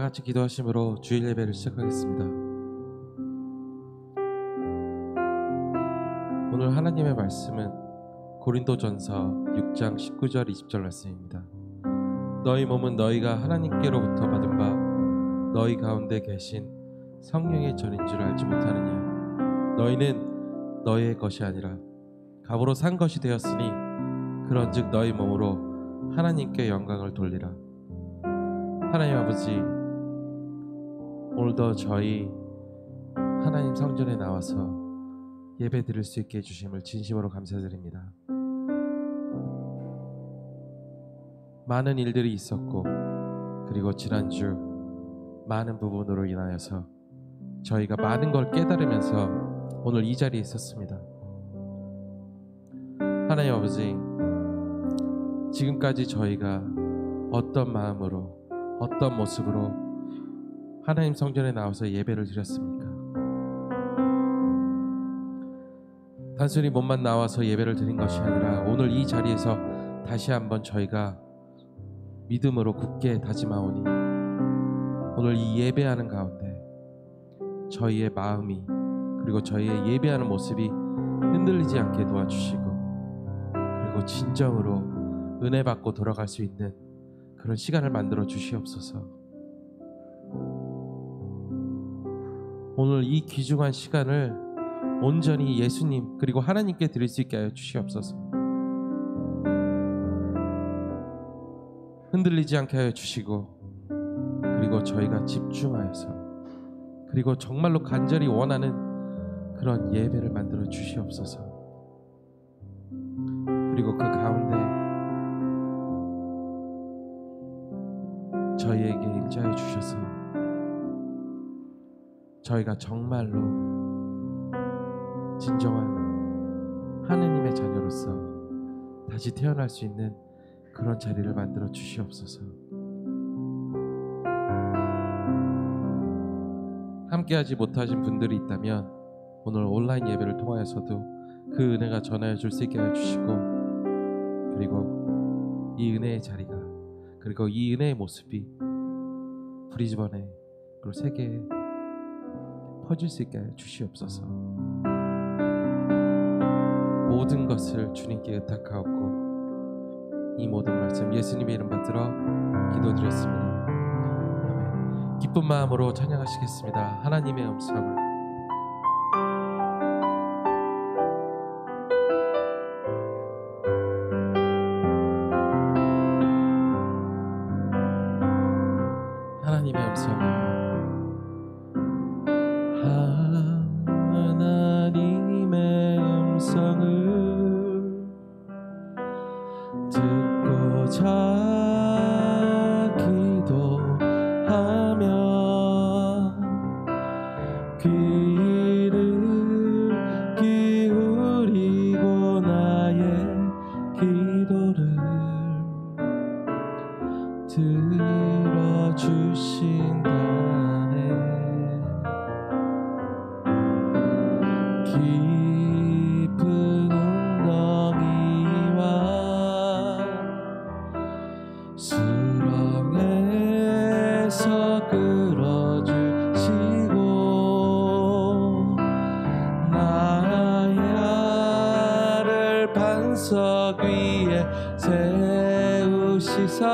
같이 기도하심으로 주일 예배를 시작하겠습니다. 오늘 하나님의 말씀은 고린도전서 6장 19절 20절 말씀입니다. 너희 몸은 너희가 하나님께로부터 받은 바 너희 가운데 계신 성령의 전인 줄 알지 못하느냐. 너희는 너희의 것이 아니라 값으로 산 것이 되었으니 그런즉 너희 몸으로 하나님께 영광을 돌리라. 하나님 아버지, 오늘도 저희 하나님 성전에 나와서 예배 드릴 수 있게 해주심을 진심으로 감사드립니다. 많은 일들이 있었고, 그리고 지난주 많은 부분으로 인하여서 저희가 많은 걸 깨달으면서 오늘 이 자리에 있었습니다. 하나님 아버지, 지금까지 저희가 어떤 마음으로, 어떤 모습으로 하나님 성전에 나와서 예배를 드렸습니까? 단순히 몸만 나와서 예배를 드린 것이 아니라 오늘 이 자리에서 다시 한번 저희가 믿음으로 굳게 다짐하오니 오늘 이 예배하는 가운데 저희의 마음이, 그리고 저희의 예배하는 모습이 흔들리지 않게 도와주시고, 그리고 진정으로 은혜 받고 돌아갈 수 있는 그런 시간을 만들어 주시옵소서. 오늘 이 귀중한 시간을 온전히 예수님 그리고 하나님께 드릴 수 있게 하여 주시옵소서. 흔들리지 않게 하여 주시고, 그리고 저희가 집중하여서, 그리고 정말로 간절히 원하는 그런 예배를 만들어 주시옵소서. 그리고 그 가운데 저희에게 임재하여 주셔서 저희가 정말로 진정한 하느님의 자녀로서 다시 태어날 수 있는 그런 자리를 만들어 주시옵소서. 함께하지 못하신 분들이 있다면 오늘 온라인 예배를 통하여서도 그 은혜가 전하여 줄 수 있게 해주시고, 그리고 이 은혜의 자리가, 그리고 이 은혜의 모습이 브리즈번에, 그리고 세계에 퍼질 수 있게 해주시옵소서. 모든 것을 주님께 의탁하옵고 이 모든 말씀 예수님의 이름 받들어 기도드렸습니다. 아멘. 기쁜 마음으로 찬양하시겠습니다. 하나님의 음성을. 하나님의 음성을. 하나님의 음성을 듣고자 기도하며 귀를 기울이고 나의 기도를 들어주신다네. 깊은 웅덩이와 수렁에서 끌어주시고 나의 알을 반석 위에 세우시사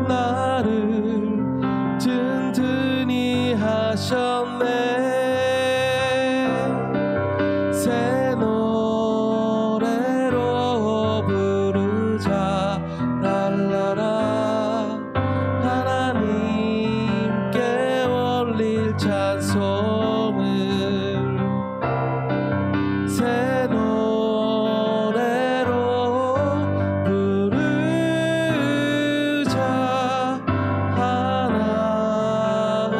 나를 든든히 하셨네. 새 노래로 부르자 랄라라. 하나님께 올릴 찬송을 새 노래로 부르자.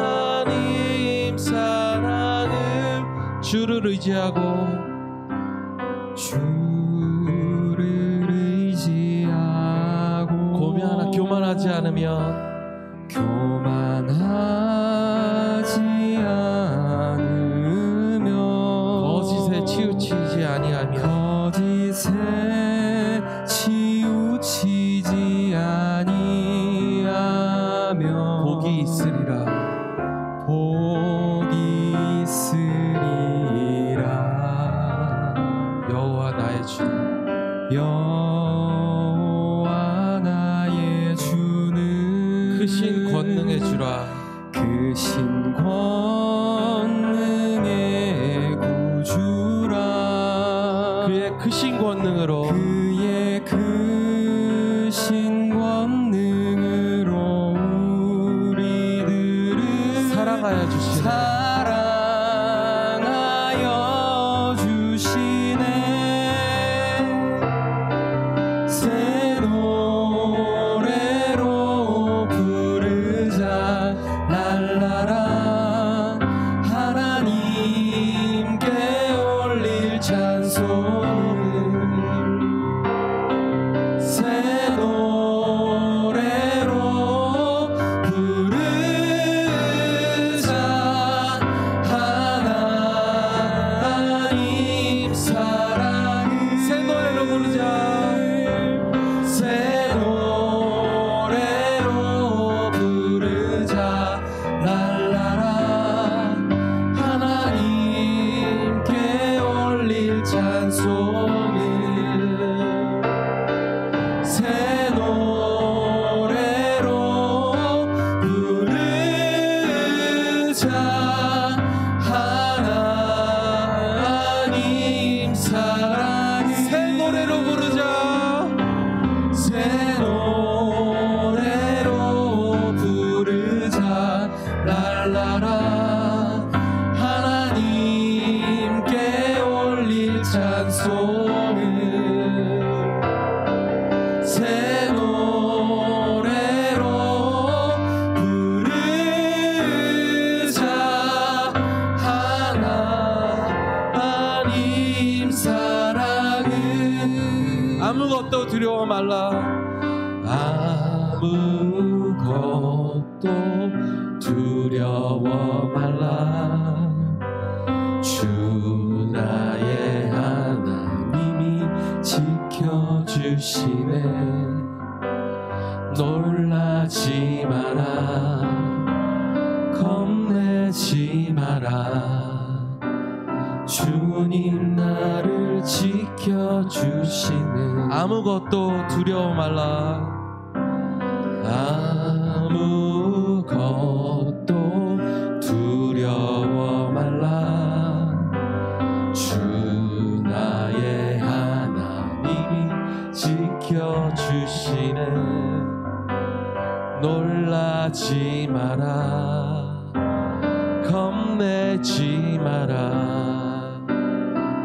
하나님 사랑을 주를 의지하고 교만하지 않으면 거짓에 치우치지 아니하며 복이 여호와 나의 주는 크신 권능의 주라. 크신 권능의 구주라. 그의 크신 권능으로 그의 크신 권능으로 우리들을 사랑하여 주시네. 사랑하여 주시네. 새 노래로 부르자 랄라라. 하나님께 올릴 찬송을 새 노래로 부르자. 하나님 사랑을 새 노래로 부르자. 새 노래로 부르자 랄라라. 하나님께 올릴 찬송을 새 노래로 부르자. 하나님 사랑을 새 노래로 부르자. 새 노래로 부르자 랄라라. 하나님께 올릴 찬송을 새 노래로 부르자. 하나님 사랑을 아무것도 두려워 말라. 아무것도 두려워 말라. 주 나의 하나님이 지켜주시네. 놀라지 마라. 겁내지 마라. 주님 나를 지켜주시네. 아무것도 두려워 말라. 아무것도 두려워 말라. 주 나의 하나님이 지켜주시네. 놀라지 마라. 겁내지 마라.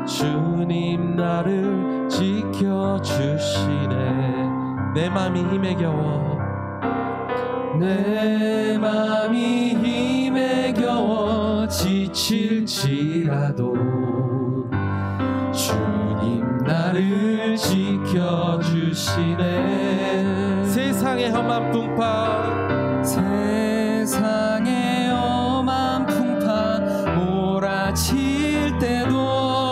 주님 나를 지켜주시네. 내 맘이 힘에 겨워. 내 맘이 힘에 겨워 지칠지라도 주님 나를 지켜주시네. 세상의 험한 풍파, 세상의 험한 풍파 몰아칠 때도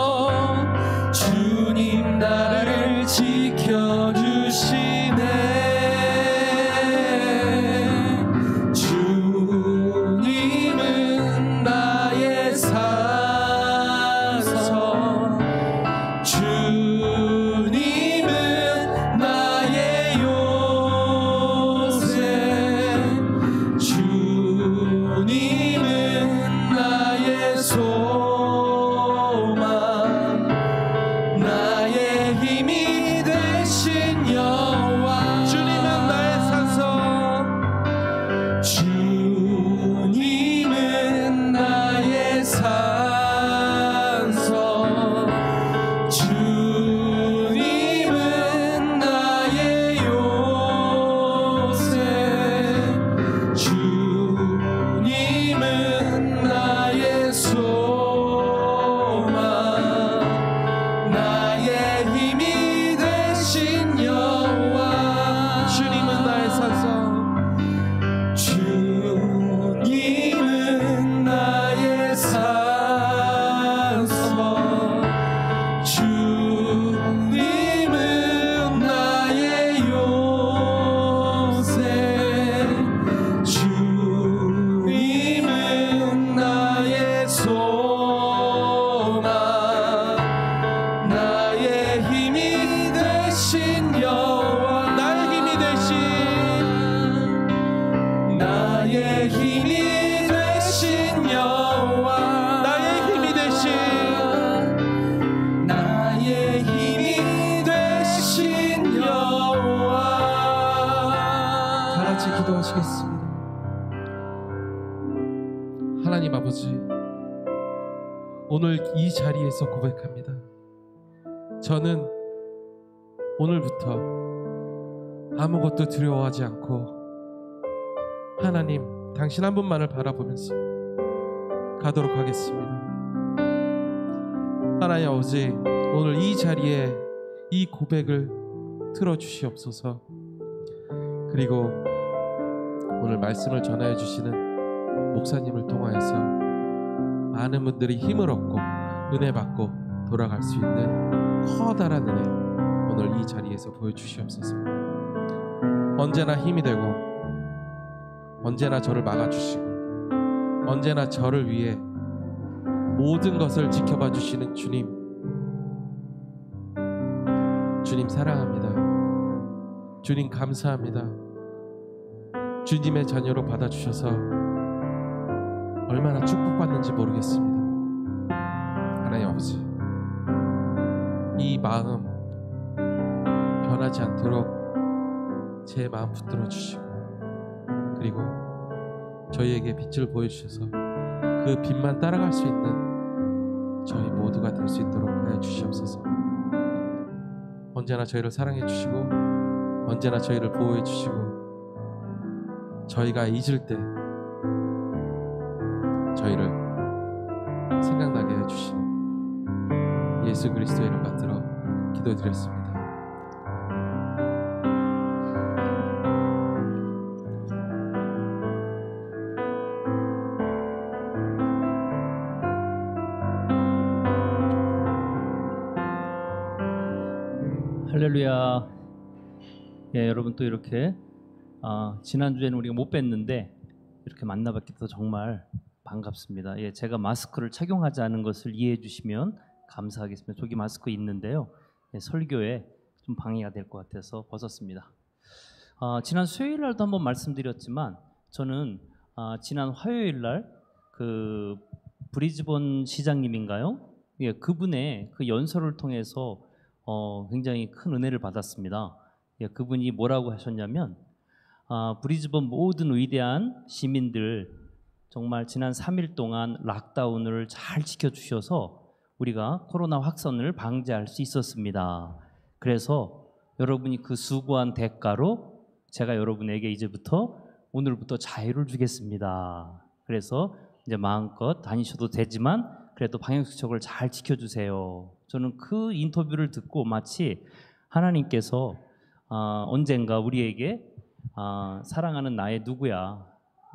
주님 나를 지켜주시네. 주님은 나의 산성, 주님은 나의 요새, 주님은 나의 소망, 나의 힘이 되시 아버지, 오늘 이 자리에서 고백합니다. 저는 오늘부터 아무것도 두려워하지 않고 하나님 당신 한 분만을 바라보면서 가도록 하겠습니다. 하나님 아버지, 오늘 이 자리에 이 고백을 틀어주시옵소서. 그리고 오늘 말씀을 전하여 주시는 목사님을 통하여서 많은 분들이 힘을 얻고 은혜 받고 돌아갈 수 있는 커다란 은혜 오늘 이 자리에서 보여주시옵소서. 언제나 힘이 되고 언제나 저를 막아주시고 언제나 저를 위해 모든 것을 지켜봐 주시는 주님, 주님 사랑합니다. 주님 감사합니다. 주님의 자녀로 받아주셔서 얼마나 축복받는지 모르겠습니다. 하나님 아버지, 이 마음 변하지 않도록 제 마음 붙들어 주시고, 그리고 저희에게 빛을 보여주셔서 그 빛만 따라갈 수 있는 저희 모두가 될 수 있도록 하여 주시옵소서. 언제나 저희를 사랑해 주시고 언제나 저희를 보호해 주시고 저희가 잊을 때 저희를 생각나게 해 주시는 예수 그리스도의 이름 받들어 기도드렸습니다. 할렐루야. 예, 여러분 또 이렇게 지난주에는 우리가 못 뵀는데 이렇게 만나뵙게 돼서 정말 반갑습니다. 예, 제가 마스크를 착용하지 않은 것을 이해해 주시면 감사하겠습니다. 저기 마스크 있는데요. 예, 설교에 좀 방해가 될 것 같아서 벗었습니다. 지난 수요일 날도 한번 말씀드렸지만 저는 지난 화요일 날 그 브리즈번 시장님인가요? 예, 그분의 그 연설을 통해서 굉장히 큰 은혜를 받았습니다. 예, 그분이 뭐라고 하셨냐면 브리즈번 모든 위대한 시민들 정말 지난 3일 동안 락다운을 잘 지켜주셔서 우리가 코로나 확산을 방지할 수 있었습니다. 그래서 여러분이 그 수고한 대가로 제가 여러분에게 이제부터 오늘부터 자유를 주겠습니다. 그래서 이제 마음껏 다니셔도 되지만 그래도 방역수칙을 잘 지켜주세요. 저는 그 인터뷰를 듣고 마치 하나님께서 언젠가 우리에게 사랑하는 나의 누구야,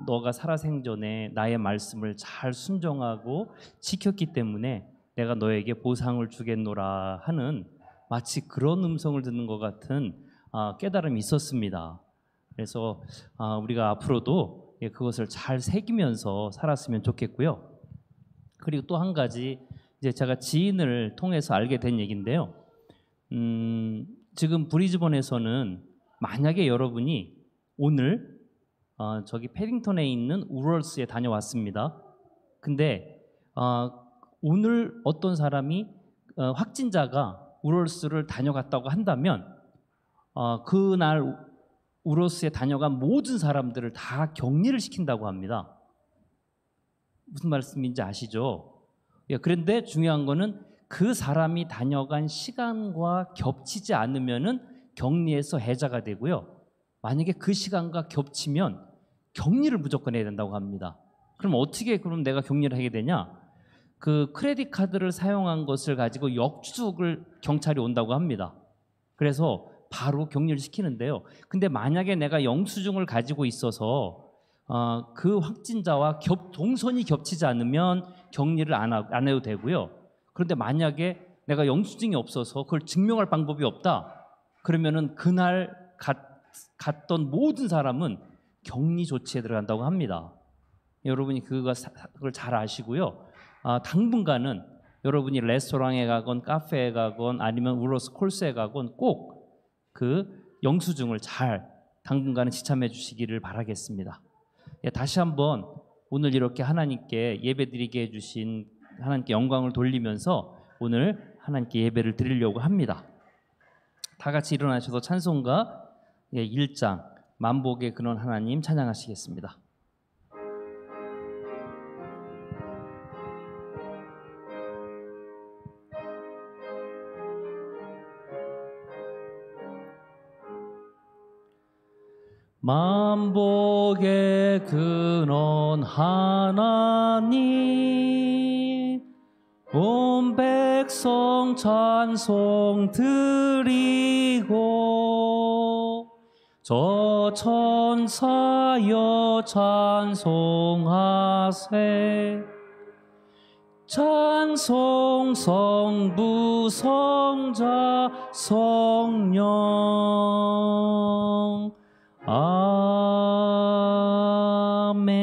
너가 살아생전에 나의 말씀을 잘 순종하고 지켰기 때문에 내가 너에게 보상을 주겠노라 하는 마치 그런 음성을 듣는 것 같은 깨달음이 있었습니다. 그래서 우리가 앞으로도 그것을 잘 새기면서 살았으면 좋겠고요. 그리고 또 한 가지, 이제 제가 지인을 통해서 알게 된 얘기인데요. 지금 브리즈번에서는 만약에 여러분이 오늘 저기 패딩턴에 있는 우럴스에 다녀왔습니다. 근데 오늘 어떤 사람이 확진자가 우럴스를 다녀갔다고 한다면 그날 우럴스에 다녀간 모든 사람들을 다 격리를 시킨다고 합니다. 무슨 말씀인지 아시죠? 예, 그런데 중요한 거는 그 사람이 다녀간 시간과 겹치지 않으면은 격리에서 해자가 되고요. 만약에 그 시간과 겹치면 격리를 무조건 해야 된다고 합니다. 그럼 어떻게 그럼 내가 격리를 하게 되냐? 그 크레딧 카드를 사용한 것을 가지고 역추적을 경찰이 온다고 합니다. 그래서 바로 격리를 시키는데요. 근데 만약에 내가 영수증을 가지고 있어서 그 확진자와 동선이 겹치지 않으면 격리를 안 해도 되고요. 그런데 만약에 내가 영수증이 없어서 그걸 증명할 방법이 없다. 그러면은 그날 갔던 모든 사람은 격리 조치에 들어간다고 합니다. 여러분이 그걸 잘 아시고요. 당분간은 여러분이 레스토랑에 가건 카페에 가건 아니면 우러스 콜스에 가건 꼭 그 영수증을 잘 당분간은 지참해 주시기를 바라겠습니다. 예, 다시 한번 오늘 이렇게 하나님께 예배드리게 해주신 하나님께 영광을 돌리면서 오늘 하나님께 예배를 드리려고 합니다. 다 같이 일어나셔서 찬송가 1장 만복의 근원 하나님 찬양하시겠습니다. 만복의 근원 하나님, 온 백성 찬송 드리고 저 천사여 찬송하세. 찬송 성부 성자 성령. 아멘.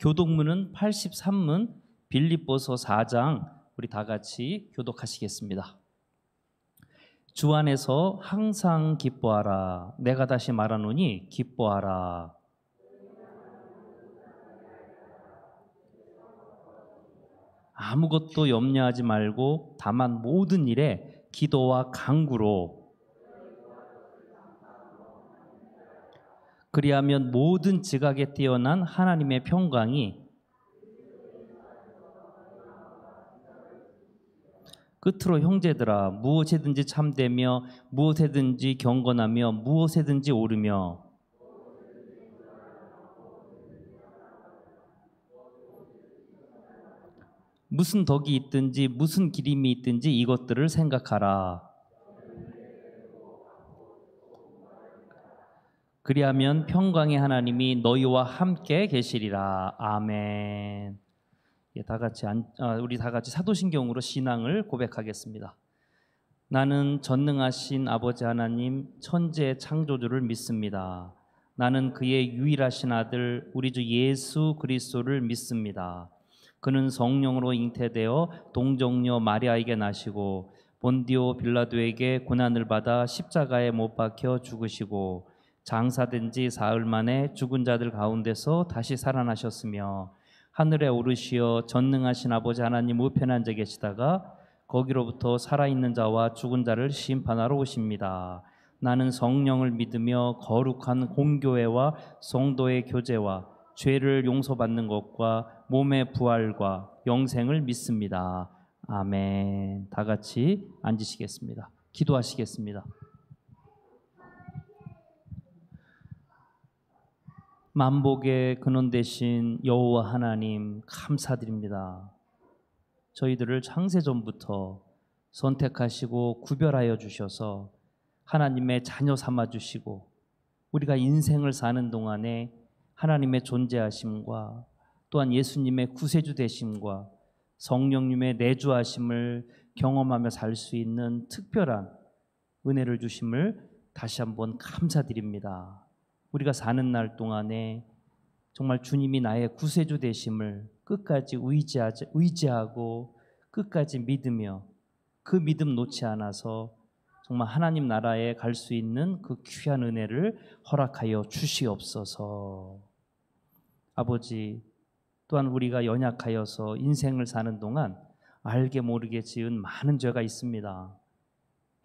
교독문은 83문 빌립보서 4장 우리 다 같이 교독하시겠습니다. 주 안에서 항상 기뻐하라. 내가 다시 말하노니 기뻐하라. 아무것도 염려하지 말고 다만 모든 일에 기도와 간구로, 그리하면 모든 지각에 뛰어난 하나님의 평강이 끝으로 형제들아, 무엇에든지 참되며 무엇에든지 경건하며 무엇에든지 옳으며 무슨 덕이 있든지 무슨 기림이 있든지 이것들을 생각하라. 그리하면 평강의 하나님이 너희와 함께 계시리라. 아멘. 예, 우리 다 같이 사도신경으로 신앙을 고백하겠습니다. 나는 전능하신 아버지 하나님 천지의 창조주를 믿습니다. 나는 그의 유일하신 아들 우리 주 예수 그리스도를 믿습니다. 그는 성령으로 잉태되어 동정녀 마리아에게 나시고 본디오 빌라도에게 고난을 받아 십자가에 못 박혀 죽으시고 장사된 지 사흘 만에 죽은 자들 가운데서 다시 살아나셨으며 하늘에 오르시어 전능하신 아버지 하나님 우편에 앉아 계시다가 거기로부터 살아있는 자와 죽은 자를 심판하러 오십니다. 나는 성령을 믿으며 거룩한 공교회와 성도의 교제와 죄를 용서받는 것과 몸의 부활과 영생을 믿습니다. 아멘. 다 같이 앉으시겠습니다. 기도하시겠습니다. 만복의 근원 되신 여호와 하나님 감사드립니다. 저희들을 창세전부터 선택하시고 구별하여 주셔서 하나님의 자녀 삼아 주시고 우리가 인생을 사는 동안에 하나님의 존재하심과 또한 예수님의 구세주 되심과 성령님의 내주하심을 경험하며 살 수 있는 특별한 은혜를 주심을 다시 한번 감사드립니다. 우리가 사는 날 동안에 정말 주님이 나의 구세주 되심을 끝까지 의지하고 끝까지 믿으며 그 믿음 놓지 않아서 정말 하나님 나라에 갈 수 있는 그 귀한 은혜를 허락하여 주시옵소서. 아버지, 또한 우리가 연약하여서 인생을 사는 동안 알게 모르게 지은 많은 죄가 있습니다.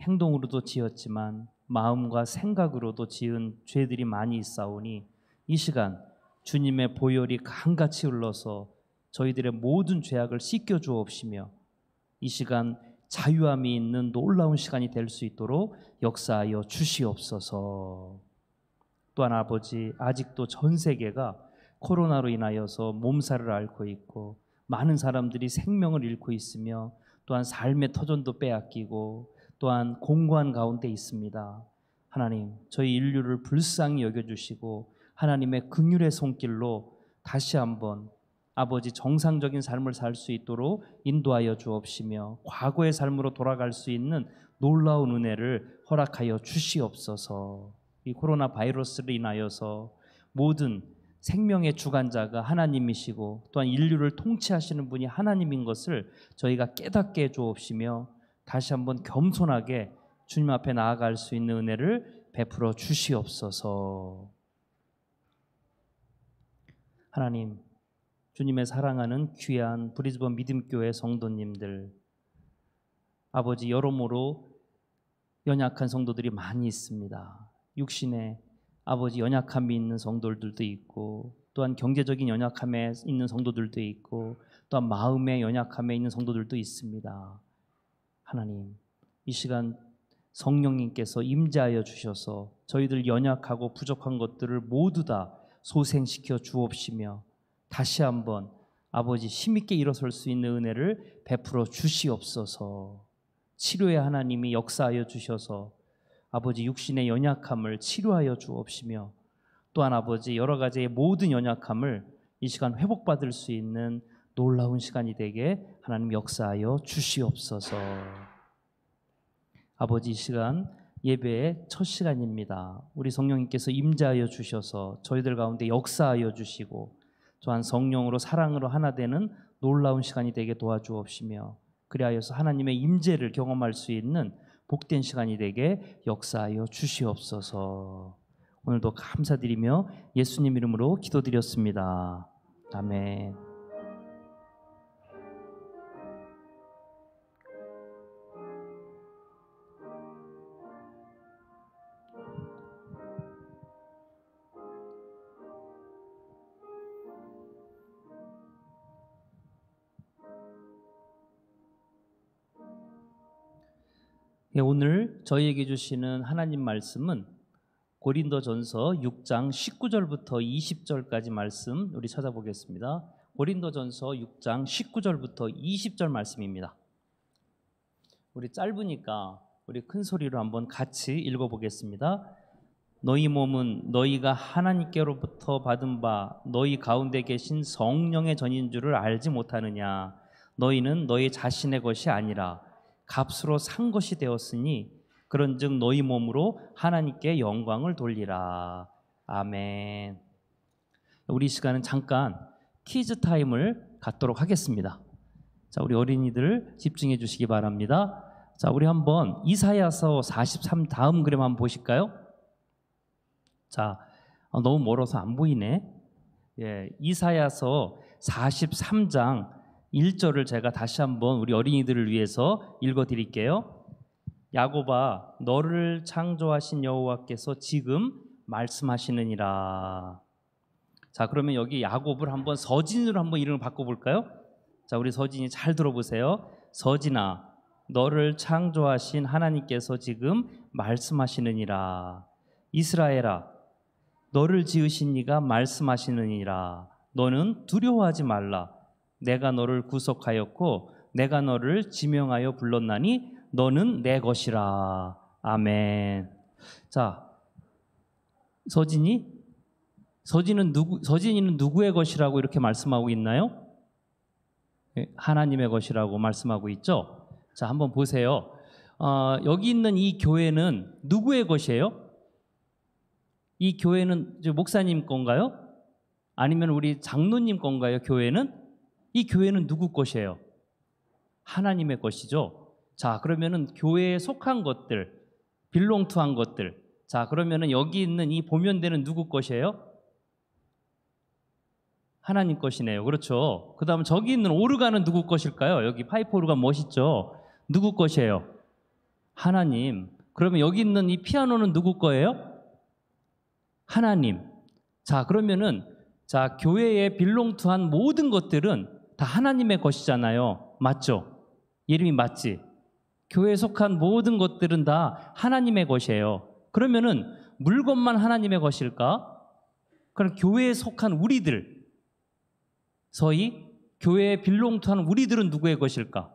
행동으로도 지었지만 마음과 생각으로도 지은 죄들이 많이 있사오니 이 시간 주님의 보혈이 강같이 흘러서 저희들의 모든 죄악을 씻겨 주옵시며 이 시간 자유함이 있는 놀라운 시간이 될 수 있도록 역사하여 주시옵소서. 또한 아버지, 아직도 전 세계가 코로나로 인하여서 몸살을 앓고 있고 많은 사람들이 생명을 잃고 있으며 또한 삶의 터전도 빼앗기고 또한 공고한 가운데 있습니다. 하나님, 저희 인류를 불쌍히 여겨주시고 하나님의 긍휼의 손길로 다시 한번 아버지 정상적인 삶을 살 수 있도록 인도하여 주옵시며 과거의 삶으로 돌아갈 수 있는 놀라운 은혜를 허락하여 주시옵소서. 이 코로나 바이러스를 인하여서 모든 생명의 주관자가 하나님이시고 또한 인류를 통치하시는 분이 하나님인 것을 저희가 깨닫게 해 주옵시며 다시 한번 겸손하게 주님 앞에 나아갈 수 있는 은혜를 베풀어 주시옵소서. 하나님, 주님의 사랑하는 귀한 브리즈번 믿음교회 성도님들, 아버지, 여러모로 연약한 성도들이 많이 있습니다. 육신에 아버지 연약함이 있는 성도들도 있고 또한 경제적인 연약함에 있는 성도들도 있고 또한 마음의 연약함에 있는 성도들도 있습니다. 하나님, 이 시간 성령님께서 임재하여 주셔서 저희들 연약하고 부족한 것들을 모두 다 소생시켜 주옵시며 다시 한번 아버지 힘있게 일어설 수 있는 은혜를 베풀어 주시옵소서. 치료의 하나님이 역사하여 주셔서 아버지 육신의 연약함을 치료하여 주옵시며 또한 아버지 여러 가지의 모든 연약함을 이 시간 회복받을 수 있는 놀라운 시간이 되게 하나님 역사하여 주시옵소서. 아버지 이 시간 예배의 첫 시간입니다. 우리 성령님께서 임재하여 주셔서 저희들 가운데 역사하여 주시고 또한 성령으로 사랑으로 하나 되는 놀라운 시간이 되게 도와주옵시며 그리하여서 하나님의 임재를 경험할 수 있는 복된 시간이 되게 역사하여 주시옵소서. 오늘도 감사드리며 예수님 이름으로 기도드렸습니다. 아멘. 오늘 저희에게 주시는 하나님 말씀은 고린도전서 6장 19절부터 20절까지 말씀 우리 찾아보겠습니다. 고린도전서 6장 19절부터 20절 말씀입니다. 우리 짧으니까 우리 큰 소리로 한번 같이 읽어보겠습니다. 너희 몸은 너희가 하나님께로부터 받은 바 너희 가운데 계신 성령의 전인 줄을 알지 못하느냐. 너희는 너희 자신의 것이 아니라 값으로 산 것이 되었으니 그런즉 너희 몸으로 하나님께 영광을 돌리라. 아멘. 우리 시간은 잠깐 퀴즈 타임을 갖도록 하겠습니다. 자, 우리 어린이들 집중해 주시기 바랍니다. 자, 우리 한번 이사야서 43 다음 그림 한번 보실까요? 자, 너무 멀어서 안 보이네. 예, 이사야서 43장 1절을 제가 다시 한번 우리 어린이들을 위해서 읽어 드릴게요. 야곱아, 너를 창조하신 여호와께서 지금 말씀하시느니라. 자, 그러면 여기 야곱을 한번 서진으로 한번 이름을 바꿔볼까요? 자, 우리 서진이 잘 들어보세요. 서진아, 너를 창조하신 하나님께서 지금 말씀하시느니라. 이스라엘아, 너를 지으신 이가 말씀하시느니라. 너는 두려워하지 말라. 내가 너를 구속하였고 내가 너를 지명하여 불렀나니 너는 내 것이라. 아멘. 자, 서진이는 누구의 것이라고 이렇게 말씀하고 있나요? 하나님의 것이라고 말씀하고 있죠. 자, 한번 보세요. 여기 있는 이 교회는 누구의 것이에요? 이 교회는 목사님 건가요? 아니면 우리 장로님 건가요? 교회는? 이 교회는 누구 것이에요? 하나님의 것이죠. 자, 그러면은 교회에 속한 것들, 빌롱투한 것들. 자, 그러면은 여기 있는 이 보면대는 누구 것이에요? 하나님 것이네요. 그렇죠. 그 다음 저기 있는 오르간은 누구 것일까요? 여기 파이프 오르간 멋있죠. 누구 것이에요? 하나님. 그러면 여기 있는 이 피아노는 누구 거예요? 하나님. 자, 그러면은 자, 교회에 빌롱투한 모든 것들은 다 하나님의 것이잖아요. 맞죠? 이름이 맞지? 교회에 속한 모든 것들은 다 하나님의 것이에요. 그러면은 물건만 하나님의 것일까? 그럼 교회에 속한 우리들, 서희 교회에 빌롱투한 우리들은 누구의 것일까?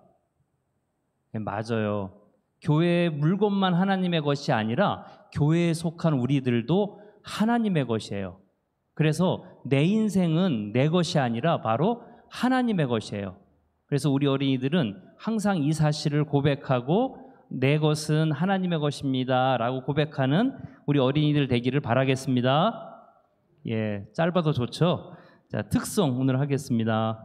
네, 맞아요. 교회의 물건만 하나님의 것이 아니라 교회에 속한 우리들도 하나님의 것이에요. 그래서 내 인생은 내 것이 아니라 바로 하나님의 것이에요. 그래서 우리 어린이들은 항상 이 사실을 고백하고 내 것은 하나님의 것입니다 라고 고백하는 우리 어린이들 되기를 바라겠습니다. 예, 짧아도 좋죠? 자, 특송 오늘 하겠습니다.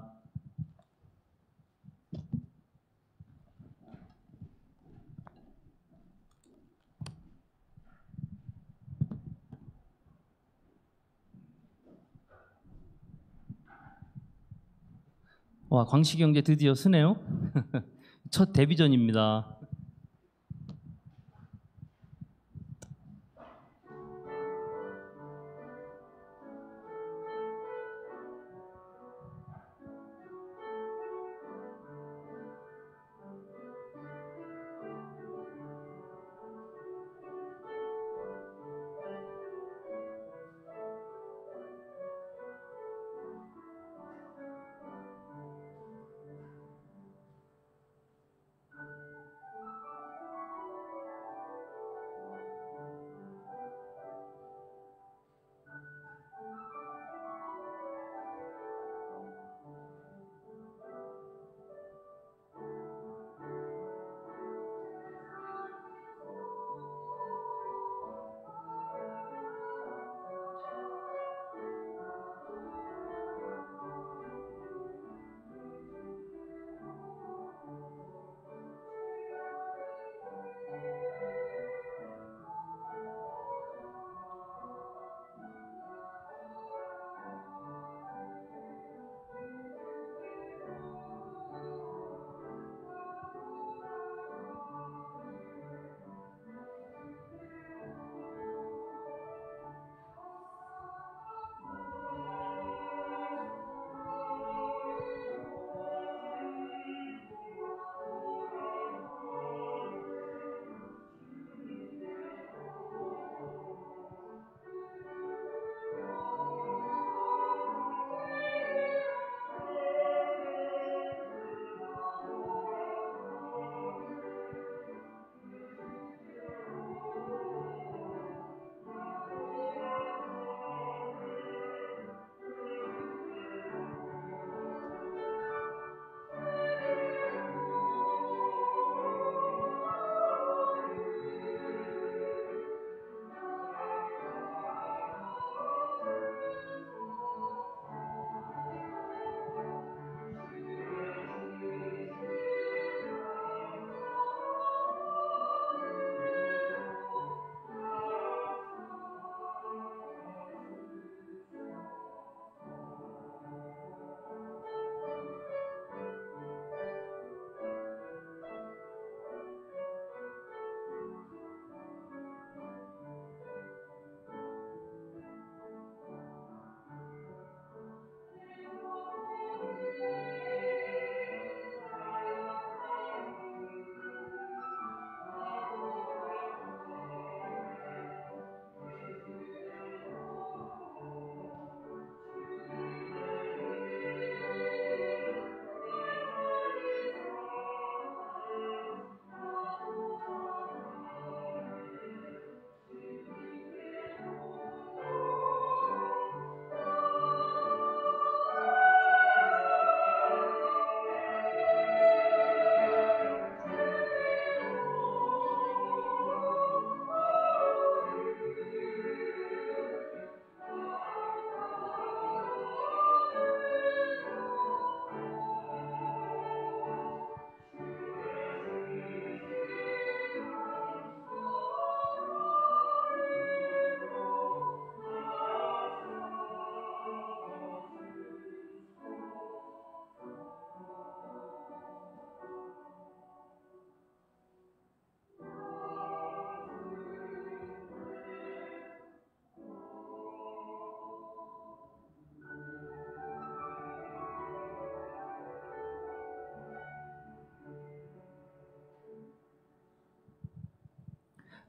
와, 광시경제 드디어 쓰네요. 첫 데뷔전입니다.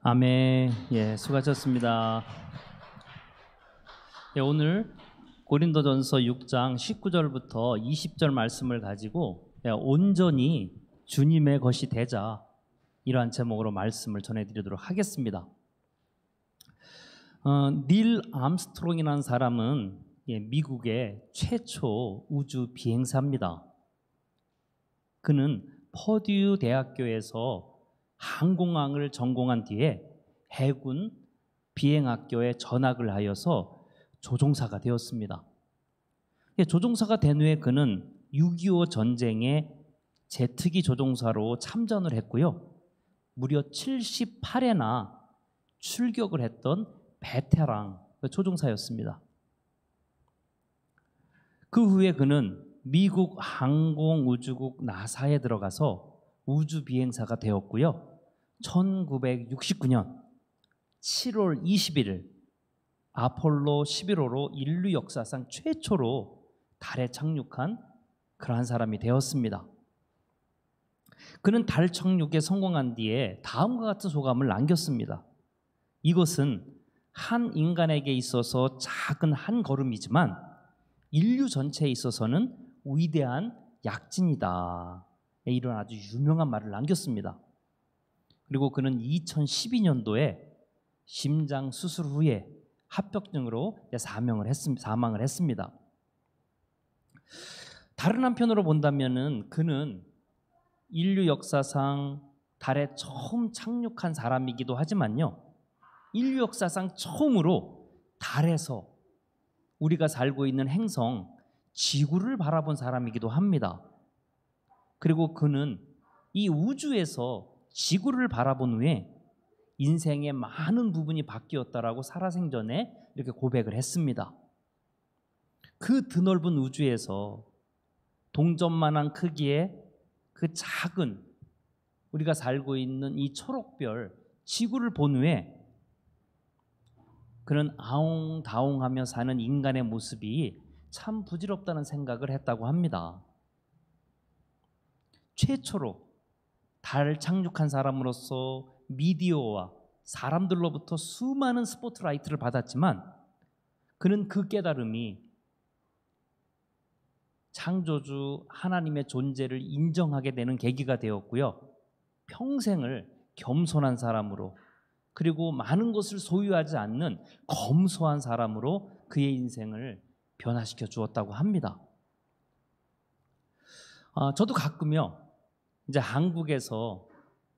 아멘. 예, 수고하셨습니다. 예, 오늘 고린도전서 6장 19절부터 20절 말씀을 가지고 온전히 주님의 것이 되자, 이러한 제목으로 말씀을 전해드리도록 하겠습니다. 닐 암스트롱이라는 사람은 미국의 최초 우주 비행사입니다. 그는 퍼듀 대학교에서 항공학을 전공한 뒤에 해군 비행학교에 전학을 하여서 조종사가 되었습니다. 조종사가 된 후에 그는 6.25 전쟁에 제트기 조종사로 참전을 했고요. 무려 78회나 출격을 했던 베테랑 조종사였습니다. 그 후에 그는 미국 항공우주국 나사에 들어가서 우주 비행사가 되었고요. 1969년 7월 21일 아폴로 11호로 인류 역사상 최초로 달에 착륙한 그러한 사람이 되었습니다. 그는 달 착륙에 성공한 뒤에 다음과 같은 소감을 남겼습니다. 이것은 한 인간에게 있어서 작은 한 걸음이지만 인류 전체에 있어서는 위대한 약진이다. 이런 아주 유명한 말을 남겼습니다. 그리고 그는 2012년도에 심장 수술 후에 합병증으로 사망을 했습니다. 다른 한편으로 본다면은 그는 인류 역사상 달에 처음 착륙한 사람이기도 하지만요, 인류 역사상 처음으로 달에서 우리가 살고 있는 행성 지구를 바라본 사람이기도 합니다. 그리고 그는 이 우주에서 지구를 바라본 후에 인생의 많은 부분이 바뀌었다라고 살아생전에 이렇게 고백을 했습니다. 그 드넓은 우주에서 동전만한 크기의 그 작은 우리가 살고 있는 이 초록별 지구를 본 후에 그는 아웅다웅하며 사는 인간의 모습이 참 부질없다는 생각을 했다고 합니다. 최초로 달 착륙한 사람으로서 미디어와 사람들로부터 수많은 스포트라이트를 받았지만 그는 그 깨달음이 창조주 하나님의 존재를 인정하게 되는 계기가 되었고요. 평생을 겸손한 사람으로, 그리고 많은 것을 소유하지 않는 검소한 사람으로 그의 인생을 변화시켜 주었다고 합니다. 저도 가끔요, 이제 한국에서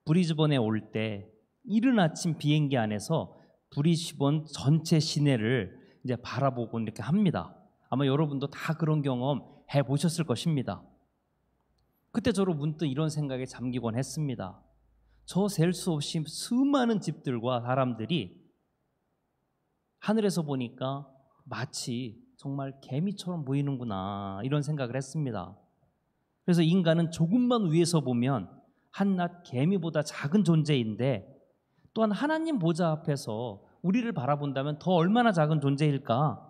브리즈번에 올 때 이른 아침 비행기 안에서 브리즈번 전체 시내를 이제 바라보고 이렇게 합니다. 아마 여러분도 다 그런 경험 해보셨을 것입니다. 그때 저로 문득 이런 생각에 잠기곤 했습니다. 저 셀 수 없이 수많은 집들과 사람들이 하늘에서 보니까 마치 정말 개미처럼 보이는구나, 이런 생각을 했습니다. 그래서 인간은 조금만 위에서 보면 한낱 개미보다 작은 존재인데, 또한 하나님 보좌 앞에서 우리를 바라본다면 더 얼마나 작은 존재일까?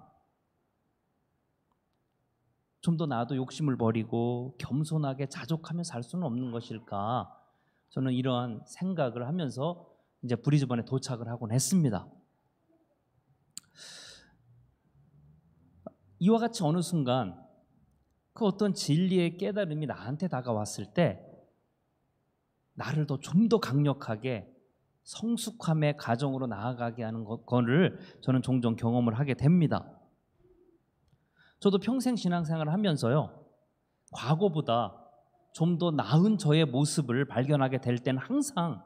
좀 더 나도 욕심을 버리고 겸손하게 자족하며 살 수는 없는 것일까? 저는 이러한 생각을 하면서 이제 브리즈번에 도착을 하곤 했습니다. 이와 같이 어느 순간 그 어떤 진리의 깨달음이 나한테 다가왔을 때 나를 좀 더 강력하게 성숙함의 가정으로 나아가게 하는 거를 저는 종종 경험을 하게 됩니다. 저도 평생 신앙생활을 하면서요, 과거보다 좀 더 나은 저의 모습을 발견하게 될 때는 항상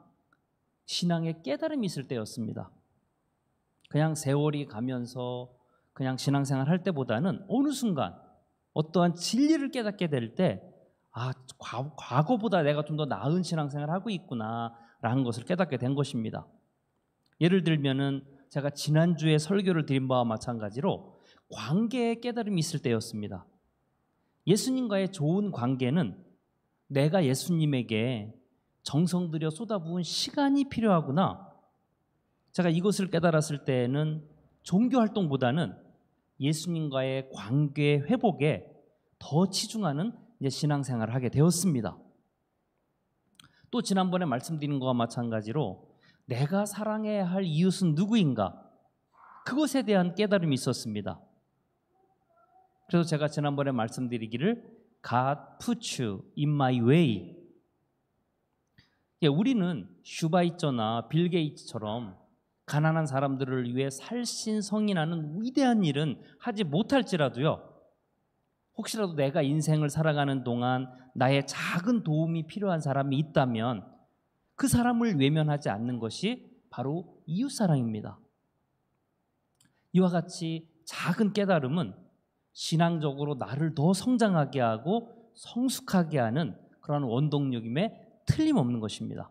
신앙의 깨달음이 있을 때였습니다. 그냥 세월이 가면서 그냥 신앙생활 할 때보다는 어느 순간 어떠한 진리를 깨닫게 될 때, 과거보다 내가 좀 더 나은 신앙생활을 하고 있구나라는 것을 깨닫게 된 것입니다. 예를 들면은 제가 지난주에 설교를 드린 바와 마찬가지로 관계의 깨달음이 있을 때였습니다. 예수님과의 좋은 관계는 내가 예수님에게 정성 들여 쏟아부은 시간이 필요하구나. 제가 이것을 깨달았을 때는 종교 활동보다는 예수님과의 관계 회복에 더 치중하는 이제 신앙생활을 하게 되었습니다. 또 지난번에 말씀드린 것과 마찬가지로 내가 사랑해야 할 이웃은 누구인가? 그것에 대한 깨달음이 있었습니다. 그래서 제가 지난번에 말씀드리기를 God put you in my way. 우리는 슈바이처나 빌 게이츠처럼 가난한 사람들을 위해 살신성인하는 위대한 일은 하지 못할지라도요, 혹시라도 내가 인생을 살아가는 동안 나의 작은 도움이 필요한 사람이 있다면 그 사람을 외면하지 않는 것이 바로 이웃사랑입니다. 이와 같이 작은 깨달음은 신앙적으로 나를 더 성장하게 하고 성숙하게 하는 그런 원동력임에 틀림없는 것입니다.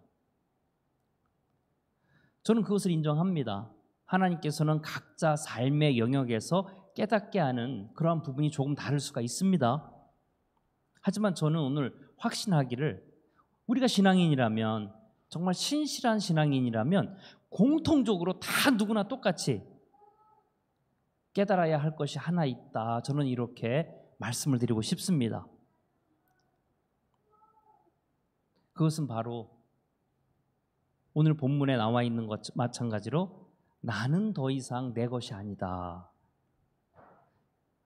저는 그것을 인정합니다. 하나님께서는 각자 삶의 영역에서 깨닫게 하는 그러한 부분이 조금 다를 수가 있습니다. 하지만 저는 오늘 확신하기를, 우리가 신앙인이라면, 정말 신실한 신앙인이라면 공통적으로 다 누구나 똑같이 깨달아야 할 것이 하나 있다. 저는 이렇게 말씀을 드리고 싶습니다. 그것은 바로 오늘 본문에 나와 있는 것 마찬가지로 나는 더 이상 내 것이 아니다.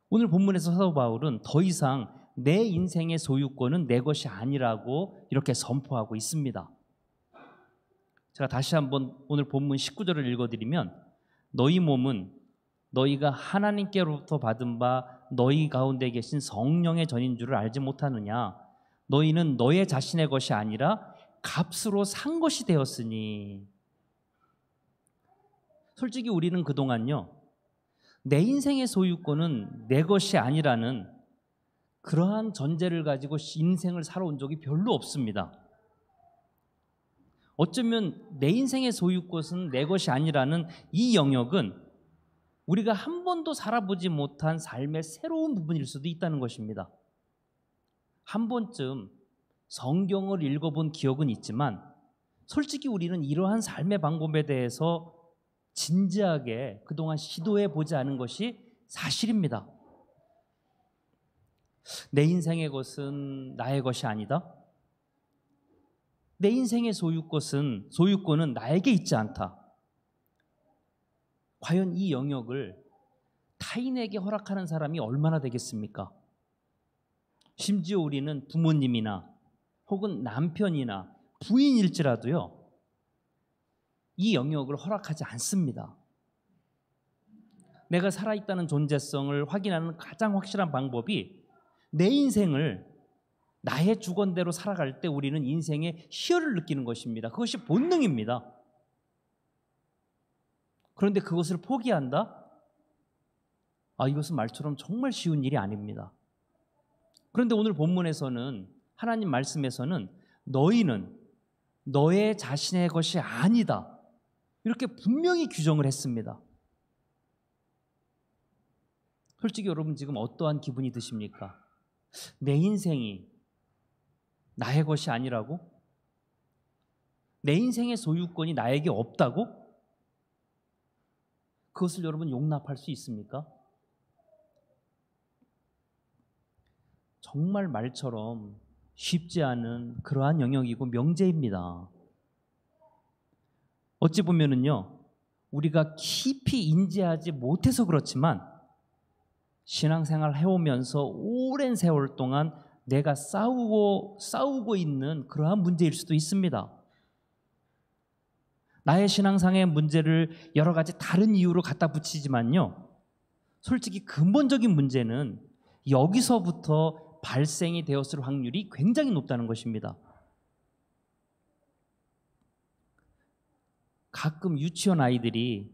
오늘 본문에서 사도 바울은 더 이상 내 인생의 소유권은 내 것이 아니라고 이렇게 선포하고 있습니다. 제가 다시 한번 오늘 본문 19절을 읽어드리면, 너희 몸은 너희가 하나님께로부터 받은 바 너희 가운데 계신 성령의 전인 줄을 알지 못하느냐? 너희는 너의 자신의 것이 아니라 값으로 산 것이 되었으니. 솔직히 우리는 그동안요, 내 인생의 소유권은 내 것이 아니라는 그러한 전제를 가지고 인생을 살아온 적이 별로 없습니다. 어쩌면 내 인생의 소유권은 내 것이 아니라는 이 영역은 우리가 한 번도 살아보지 못한 삶의 새로운 부분일 수도 있다는 것입니다. 한 번쯤 성경을 읽어본 기억은 있지만 솔직히 우리는 이러한 삶의 방법에 대해서 진지하게 그동안 시도해 보지 않은 것이 사실입니다. 내 인생의 것은 나의 것이 아니다. 내 인생의 소유권은 나에게 있지 않다. 과연 이 영역을 타인에게 허락하는 사람이 얼마나 되겠습니까? 심지어 우리는 부모님이나 혹은 남편이나 부인일지라도요, 이 영역을 허락하지 않습니다. 내가 살아있다는 존재성을 확인하는 가장 확실한 방법이 내 인생을 나의 주권대로 살아갈 때 우리는 인생의 희열을 느끼는 것입니다. 그것이 본능입니다. 그런데 그것을 포기한다? 이것은 말처럼 정말 쉬운 일이 아닙니다. 그런데 오늘 본문에서는, 하나님 말씀에서는 너희는 너의 자신의 것이 아니다, 이렇게 분명히 규정을 했습니다. 솔직히 여러분 지금 어떠한 기분이 드십니까? 내 인생이 나의 것이 아니라고? 내 인생의 소유권이 나에게 없다고? 그것을 여러분 용납할 수 있습니까? 정말 말처럼 쉽지 않은 그러한 영역이고 명제입니다. 어찌 보면은요, 우리가 깊이 인지하지 못해서 그렇지만 신앙생활 해오면서 오랜 세월 동안 내가 싸우고 있는 그러한 문제일 수도 있습니다. 나의 신앙상의 문제를 여러 가지 다른 이유로 갖다 붙이지만요, 솔직히 근본적인 문제는 여기서부터 발생이 되었을 확률이 굉장히 높다는 것입니다. 가끔 유치원 아이들이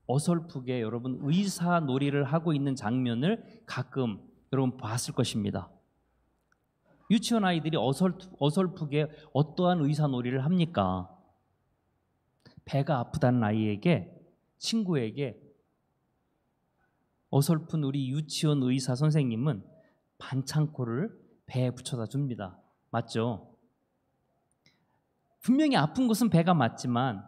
어설프게 여러분 의사 놀이를 하고 있는 장면을 가끔 여러분 봤을 것입니다. 유치원 아이들이 어설프게 어떠한 의사 놀이를 합니까? 배가 아프다는 아이에게, 친구에게 어설픈 우리 유치원 의사 선생님은 반창고를 배에 붙여다 줍니다. 맞죠? 분명히 아픈 것은 배가 맞지만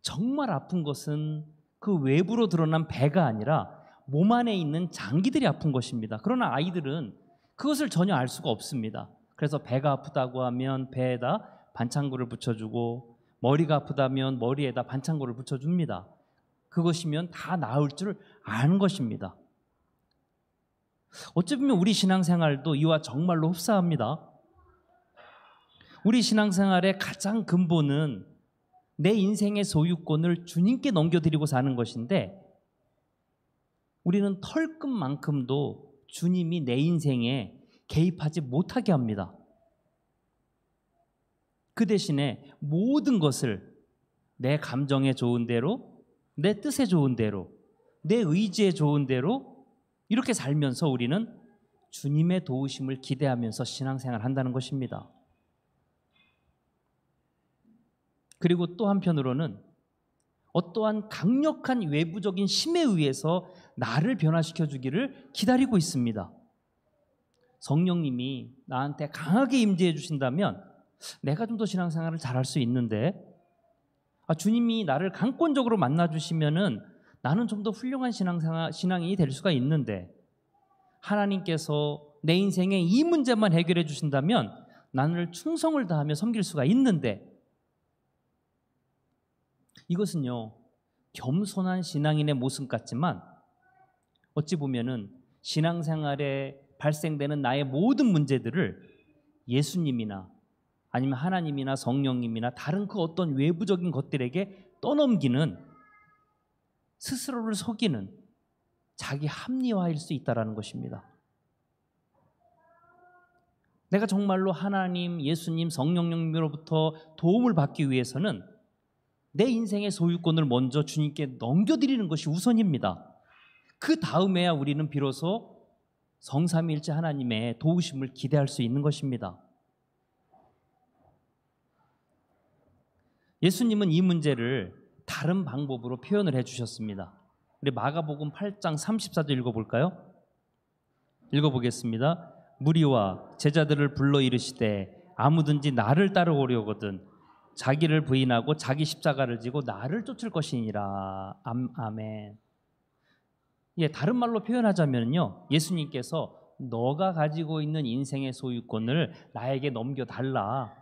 정말 아픈 것은 그 외부로 드러난 배가 아니라 몸 안에 있는 장기들이 아픈 것입니다. 그러나 아이들은 그것을 전혀 알 수가 없습니다. 그래서 배가 아프다고 하면 배에다 반창고를 붙여주고, 머리가 아프다면 머리에다 반창고를 붙여줍니다. 그것이면 다 나을 줄 아는 것입니다. 어찌 보면 우리 신앙생활도 이와 정말로 흡사합니다. 우리 신앙생활의 가장 근본은 내 인생의 소유권을 주님께 넘겨드리고 사는 것인데, 우리는 털끝만큼도 주님이 내 인생에 개입하지 못하게 합니다. 그 대신에 모든 것을 내 감정에 좋은 대로, 내 뜻에 좋은 대로, 내 의지에 좋은 대로 이렇게 살면서 우리는 주님의 도우심을 기대하면서 신앙생활을 한다는 것입니다. 그리고 또 한편으로는 어떠한 강력한 외부적인 힘에 의해서 나를 변화시켜 주기를 기다리고 있습니다. 성령님이 나한테 강하게 임재해 주신다면 내가 좀 더 신앙생활을 잘할 수 있는데, 주님이 나를 강권적으로 만나 주시면은 나는 좀 더 훌륭한 신앙인이 될 수가 있는데, 하나님께서 내 인생의 이 문제만 해결해 주신다면 나를 충성을 다하며 섬길 수가 있는데, 이것은요 겸손한 신앙인의 모습 같지만 어찌 보면은 신앙생활에 발생되는 나의 모든 문제들을 예수님이나 아니면 하나님이나 성령님이나 다른 그 어떤 외부적인 것들에게 떠넘기는, 스스로를 속이는 자기 합리화일 수 있다는 것입니다. 내가 정말로 하나님, 예수님, 성령님으로부터 도움을 받기 위해서는 내 인생의 소유권을 먼저 주님께 넘겨드리는 것이 우선입니다. 그 다음에야 우리는 비로소 성삼위일체 하나님의 도우심을 기대할 수 있는 것입니다. 예수님은 이 문제를 다른 방법으로 표현을 해주셨습니다. 우리 마가복음 8장 34절 읽어볼까요? 읽어보겠습니다. 무리와 제자들을 불러 이르시되 아무든지 나를 따르오려거든 자기를 부인하고 자기 십자가를 지고 나를 쫓을 것이니라. 아멘. 예, 다른 말로 표현하자면요, 예수님께서 너가 가지고 있는 인생의 소유권을 나에게 넘겨달라.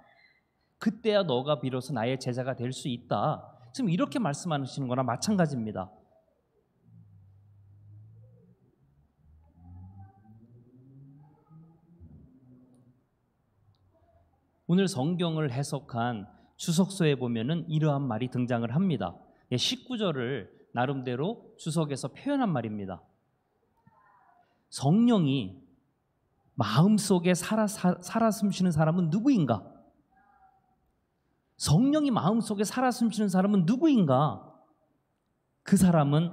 그때야 너가 비로소 나의 제자가 될 수 있다. 지금 이렇게 말씀하시는 거나 마찬가지입니다. 오늘 성경을 해석한 주석서에 보면은 이러한 말이 등장을 합니다. 19절을 나름대로 주석에서 표현한 말입니다. 성령이 마음속에 살아 숨쉬는 사람은 누구인가? 성령이 마음속에 살아 숨쉬는 사람은 누구인가? 그 사람은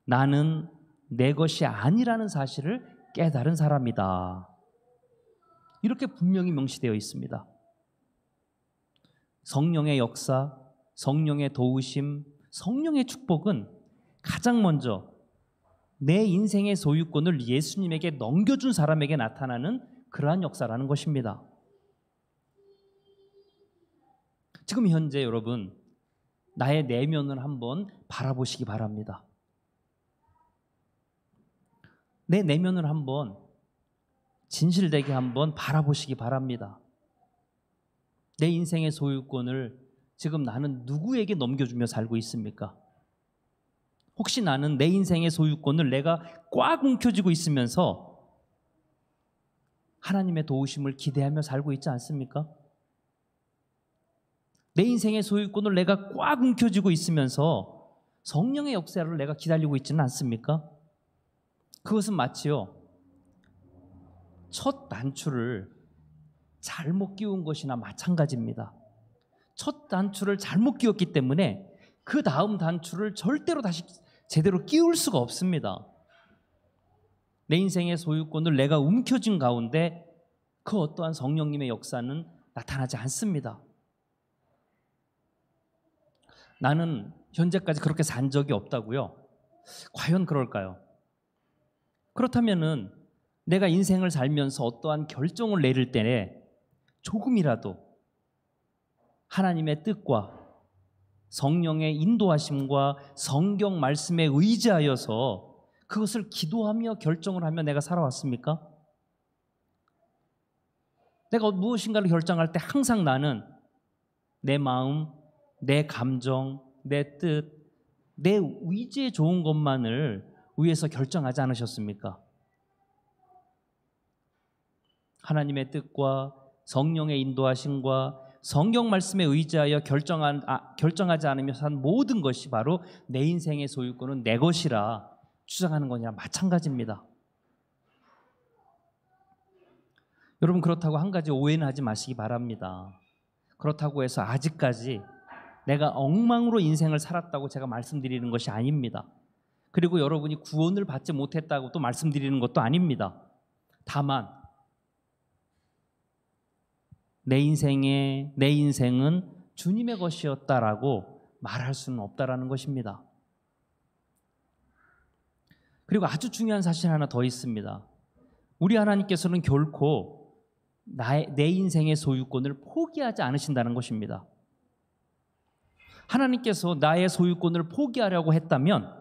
나는 내 것이 아니라는 사실을 깨달은 사람이다. 이렇게 분명히 명시되어 있습니다. 성령의 역사, 성령의 도우심, 성령의 축복은 가장 먼저 내 인생의 소유권을 예수님에게 넘겨준 사람에게 나타나는 그러한 역사라는 것입니다. 지금 현재 여러분, 나의 내면을 한번 바라보시기 바랍니다. 내 내면을 한번 진실되게 한번 바라보시기 바랍니다. 내 인생의 소유권을 지금 나는 누구에게 넘겨주며 살고 있습니까? 혹시 나는 내 인생의 소유권을 내가 꽉 움켜쥐고 있으면서 하나님의 도우심을 기대하며 살고 있지 않습니까? 내 인생의 소유권을 내가 꽉 움켜쥐고 있으면서 성령의 역사를 내가 기다리고 있지는 않습니까? 그것은 마치요, 첫 단추를 잘못 끼운 것이나 마찬가지입니다. 첫 단추를 잘못 끼웠기 때문에 그 다음 단추를 절대로 다시 제대로 끼울 수가 없습니다. 내 인생의 소유권을 내가 움켜쥔 가운데 그 어떠한 성령님의 역사는 나타나지 않습니다. 나는 현재까지 그렇게 산 적이 없다고요? 과연 그럴까요? 그렇다면은 내가 인생을 살면서 어떠한 결정을 내릴 때에 조금이라도 하나님의 뜻과 성령의 인도하심과 성경 말씀에 의지하여서 그것을 기도하며 결정을 하며 내가 살아왔습니까? 내가 무엇인가를 결정할 때 항상 나는 내 마음, 내 감정, 내 뜻, 내 의지에 좋은 것만을 위해서 결정하지 않으셨습니까? 하나님의 뜻과 성령의 인도하심과 성경 말씀에 의지하여 결정하지 않으며 산 모든 것이 바로 내 인생의 소유권은 내 것이라 주장하는 거냐 마찬가지입니다. 여러분, 그렇다고 한 가지 오해는 하지 마시기 바랍니다. 그렇다고 해서 아직까지 내가 엉망으로 인생을 살았다고 제가 말씀드리는 것이 아닙니다. 그리고 여러분이 구원을 받지 못했다고 또 말씀드리는 것도 아닙니다. 다만 내 인생은 주님의 것이었다라고 말할 수는 없다라는 것입니다. 그리고 아주 중요한 사실 하나 더 있습니다. 우리 하나님께서는 결코 내 인생의 소유권을 포기하지 않으신다는 것입니다. 하나님께서 나의 소유권을 포기하려고 했다면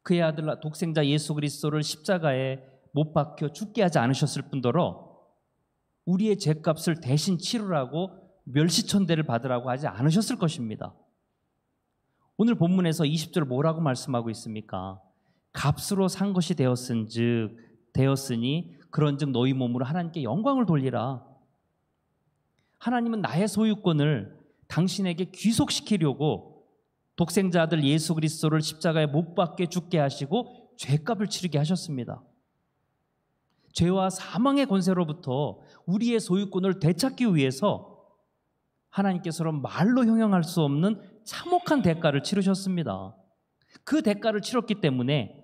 그의 아들 독생자 예수 그리스도를 십자가에 못 박혀 죽게 하지 않으셨을 뿐더러 우리의 죄값을 대신 치르라고 멸시천대를 받으라고 하지 않으셨을 것입니다. 오늘 본문에서 20절 뭐라고 말씀하고 있습니까? 값으로 산 것이 되었으니 그런즉 너희 몸으로 하나님께 영광을 돌리라. 하나님은 나의 소유권을 당신에게 귀속시키려고 독생자 아들 예수 그리스도를 십자가에 못 박게 죽게 하시고 죄값을 치르게 하셨습니다. 죄와 사망의 권세로부터 우리의 소유권을 되찾기 위해서 하나님께서는 말로 형용할 수 없는 참혹한 대가를 치르셨습니다. 그 대가를 치렀기 때문에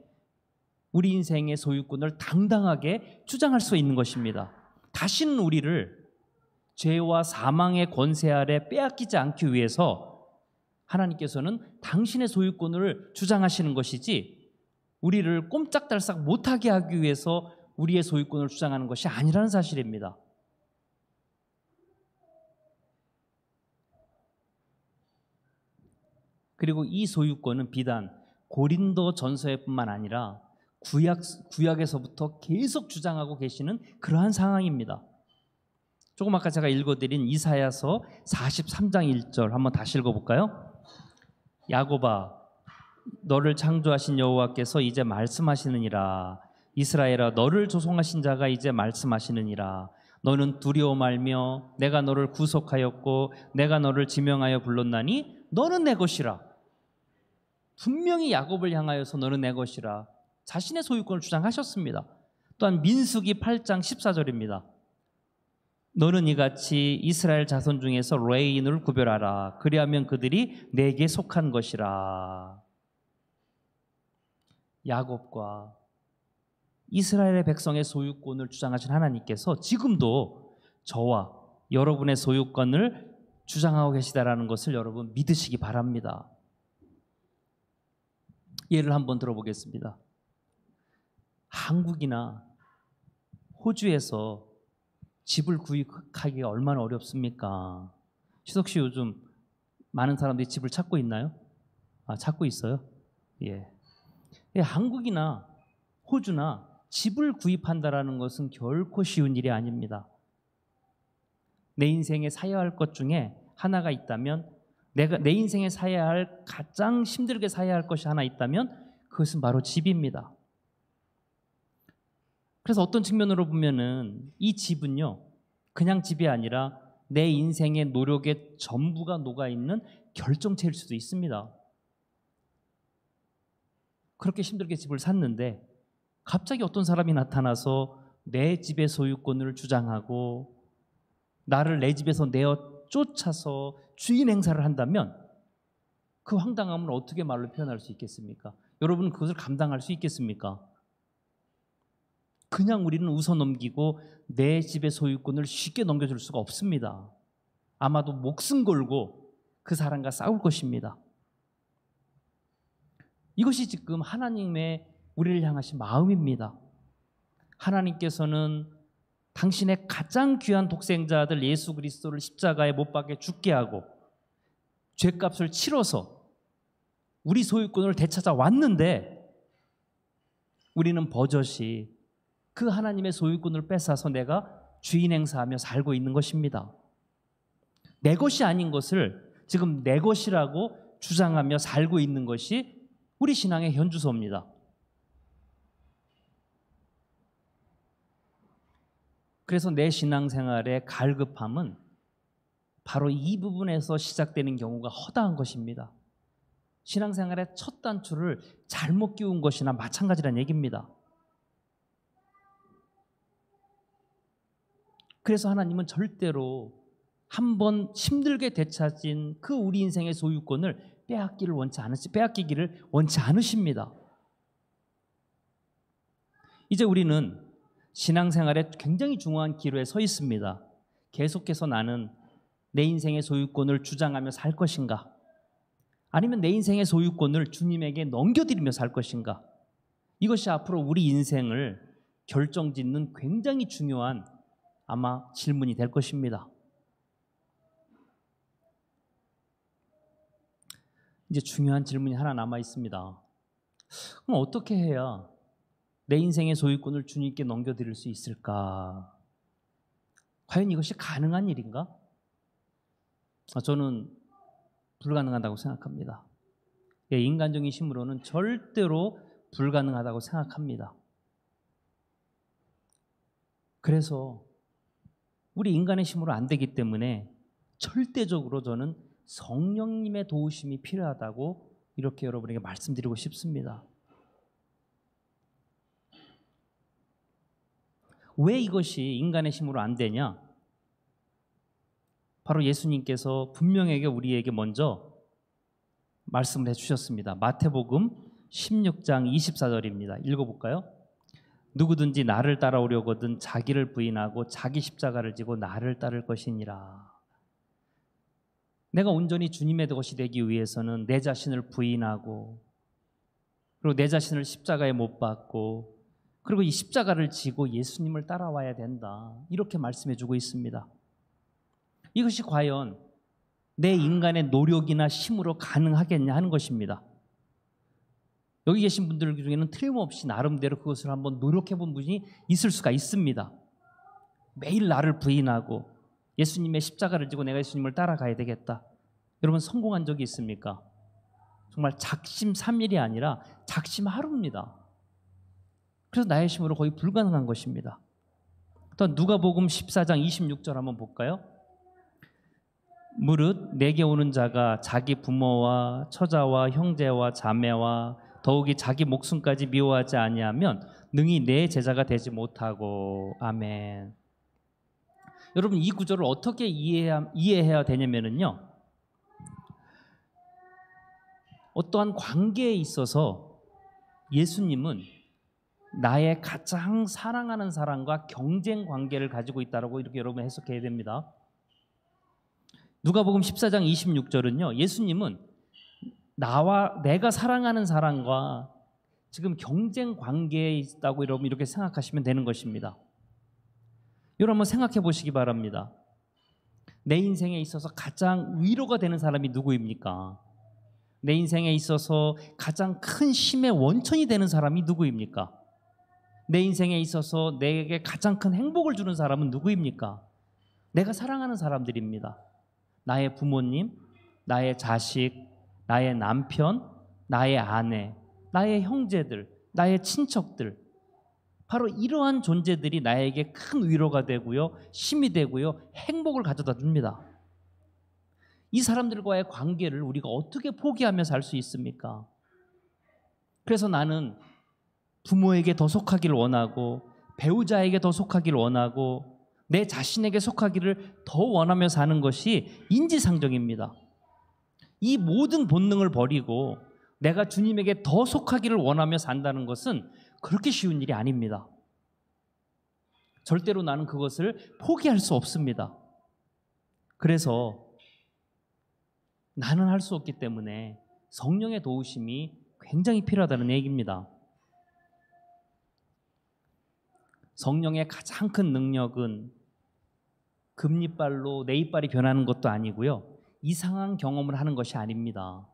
우리 인생의 소유권을 당당하게 주장할 수 있는 것입니다. 다시는 우리를 죄와 사망의 권세 아래 빼앗기지 않기 위해서 하나님께서는 당신의 소유권을 주장하시는 것이지 우리를 꼼짝달싹 못하게 하기 위해서 우리의 소유권을 주장하는 것이 아니라는 사실입니다. 그리고 이 소유권은 비단 고린도 전서에뿐만 아니라 구약에서부터 계속 주장하고 계시는 그러한 상황입니다. 조금 아까 제가 읽어드린 이사야서 43장 1절 한번 다시 읽어볼까요? 야곱아, 너를 창조하신 여호와께서 이제 말씀하시느니라. 이스라엘아, 너를 조성하신 자가 이제 말씀하시느니라. 너는 두려워 말며 내가 너를 구속하였고 내가 너를 지명하여 불렀나니 너는 내 것이라. 분명히 야곱을 향하여서 너는 내 것이라 자신의 소유권을 주장하셨습니다. 또한 민수기 8장 14절입니다. 너는 이같이 이스라엘 자손 중에서 레인을 구별하라. 그리하면 그들이 내게 속한 것이라. 야곱과 이스라엘의 백성의 소유권을 주장하신 하나님께서 지금도 저와 여러분의 소유권을 주장하고 계시다라는 것을 여러분 믿으시기 바랍니다. 예를 한번 들어보겠습니다. 한국이나 호주에서 집을 구입하기가 얼마나 어렵습니까? 시석 씨 요즘 많은 사람들이 집을 찾고 있나요? 찾고 있어요? 예. 한국이나 호주나 집을 구입한다라는 것은 결코 쉬운 일이 아닙니다. 내 인생에 사야 할 것 중에 하나가 있다면 내 인생에 사야 할 가장 힘들게 사야 할 것이 하나 있다면 그것은 바로 집입니다. 그래서 어떤 측면으로 보면은 이 집은요 그냥 집이 아니라 내 인생의 노력의 전부가 녹아있는 결정체일 수도 있습니다. 그렇게 힘들게 집을 샀는데 갑자기 어떤 사람이 나타나서 내 집의 소유권을 주장하고 나를 내 집에서 내어 쫓아서 주인 행사를 한다면 그 황당함을 어떻게 말로 표현할 수 있겠습니까? 여러분은 그것을 감당할 수 있겠습니까? 그냥 우리는 웃어넘기고 내 집의 소유권을 쉽게 넘겨줄 수가 없습니다. 아마도 목숨 걸고 그 사람과 싸울 것입니다. 이것이 지금 하나님의 우리를 향하신 마음입니다. 하나님께서는 당신의 가장 귀한 독생자 아들 예수 그리스도를 십자가에 못 박게 죽게 하고 죄값을 치러서 우리 소유권을 되찾아 왔는데 우리는 버젓이 그 하나님의 소유권을 뺏어서 내가 주인 행사하며 살고 있는 것입니다. 내 것이 아닌 것을 지금 내 것이라고 주장하며 살고 있는 것이 우리 신앙의 현주소입니다. 그래서 내 신앙생활의 갈급함은 바로 이 부분에서 시작되는 경우가 허다한 것입니다. 신앙생활의 첫 단추를 잘못 끼운 것이나 마찬가지란 얘기입니다. 그래서 하나님은 절대로 한번 힘들게 되찾은 그 우리 인생의 소유권을 빼앗기기를 원치 않으십니다. 이제 우리는 신앙생활에 굉장히 중요한 기로에 서 있습니다. 계속해서 나는 내 인생의 소유권을 주장하며 살 것인가? 아니면 내 인생의 소유권을 주님에게 넘겨드리며 살 것인가? 이것이 앞으로 우리 인생을 결정짓는 굉장히 중요한 아마 질문이 될 것입니다. 이제 중요한 질문이 하나 남아 있습니다. 그럼 어떻게 해야 내 인생의 소유권을 주님께 넘겨드릴 수 있을까? 과연 이것이 가능한 일인가? 저는 불가능하다고 생각합니다. 인간적인 힘으로는 절대로 불가능하다고 생각합니다. 그래서 우리 인간의 힘으로 안 되기 때문에 절대적으로 저는 성령님의 도우심이 필요하다고 이렇게 여러분에게 말씀드리고 싶습니다. 왜 이것이 인간의 힘으로 안 되냐? 바로 예수님께서 분명하게 우리에게 먼저 말씀을 해주셨습니다. 마태복음 16장 24절입니다. 읽어볼까요? 누구든지 나를 따라오려거든 자기를 부인하고 자기 십자가를 지고 나를 따를 것이니라. 내가 온전히 주님의 것이 되기 위해서는 내 자신을 부인하고 그리고 내 자신을 십자가에 못 박고 그리고 이 십자가를 지고 예수님을 따라와야 된다. 이렇게 말씀해 주고 있습니다. 이것이 과연 내 인간의 노력이나 힘으로 가능하겠냐 하는 것입니다. 여기 계신 분들 중에는 틀림없이 나름대로 그것을 한번 노력해 본 분이 있을 수가 있습니다. 매일 나를 부인하고 예수님의 십자가를 지고 내가 예수님을 따라가야 되겠다. 여러분 성공한 적이 있습니까? 정말 작심 3일이 아니라 작심 하루입니다. 그래서 나의 힘으로 거의 불가능한 것입니다. 또 누가복음 14장 26절 한번 볼까요? 무릇 내게 오는 자가 자기 부모와 처자와 형제와 자매와 더욱이 자기 목숨까지 미워하지 아니하면 능히 내 제자가 되지 못하고. 아멘. 여러분 이 구절을 어떻게 이해해야 되냐면요, 어떠한 관계에 있어서 예수님은 나의 가장 사랑하는 사람과 경쟁 관계를 가지고 있다라고 이렇게 여러분 해석해야 됩니다. 누가복음 14장 26절은요, 예수님은 내가 사랑하는 사람과 지금 경쟁 관계에 있다고 여러분 이렇게 생각하시면 되는 것입니다. 여러분 한번 생각해 보시기 바랍니다. 내 인생에 있어서 가장 위로가 되는 사람이 누구입니까? 내 인생에 있어서 가장 큰 힘의 원천이 되는 사람이 누구입니까? 내 인생에 있어서 내게 가장 큰 행복을 주는 사람은 누구입니까? 내가 사랑하는 사람들입니다. 나의 부모님, 나의 자식, 나의 남편, 나의 아내, 나의 형제들, 나의 친척들, 바로 이러한 존재들이 나에게 큰 위로가 되고요, 힘이 되고요, 행복을 가져다 줍니다. 이 사람들과의 관계를 우리가 어떻게 포기하며 살 수 있습니까? 그래서 나는 부모에게 더 속하기를 원하고 배우자에게 더 속하기를 원하고 내 자신에게 속하기를 더 원하며 사는 것이 인지상정입니다. 이 모든 본능을 버리고 내가 주님에게 더 속하기를 원하며 산다는 것은 그렇게 쉬운 일이 아닙니다. 절대로 나는 그것을 포기할 수 없습니다. 그래서 나는 할 수 없기 때문에 성령의 도우심이 굉장히 필요하다는 얘기입니다. 성령의 가장 큰 능력은 금리빨로 내 이빨이 변하는 것도 아니고요, 이상한 경험을 하는 것이 아닙니다.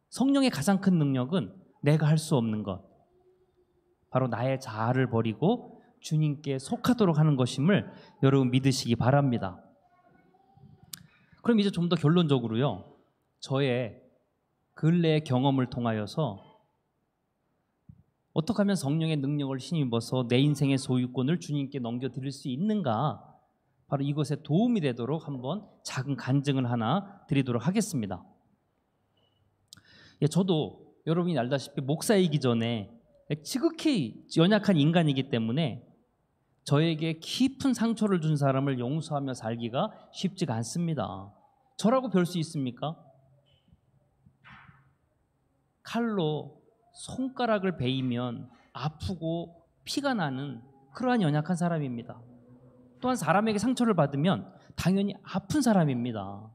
성령의 가장 큰 능력은 내가 할 수 없는 것, 바로 나의 자아를 버리고 주님께 속하도록 하는 것임을 여러분 믿으시기 바랍니다. 그럼 이제 좀 더 결론적으로요. 저의 근래의 경험을 통하여서 어떻게 하면 성령의 능력을 힘입어서 내 인생의 소유권을 주님께 넘겨드릴 수 있는가? 바로 이것에 도움이 되도록 한번 작은 간증을 하나 드리도록 하겠습니다. 예, 저도 여러분이 알다시피 목사이기 전에 지극히 연약한 인간이기 때문에 저에게 깊은 상처를 준 사람을 용서하며 살기가 쉽지가 않습니다. 저라고 별 수 있습니까? 칼로 손가락을 베이면 아프고 피가 나는 그러한 연약한 사람입니다. 또한 사람에게 상처를 받으면 당연히 아픈 사람입니다.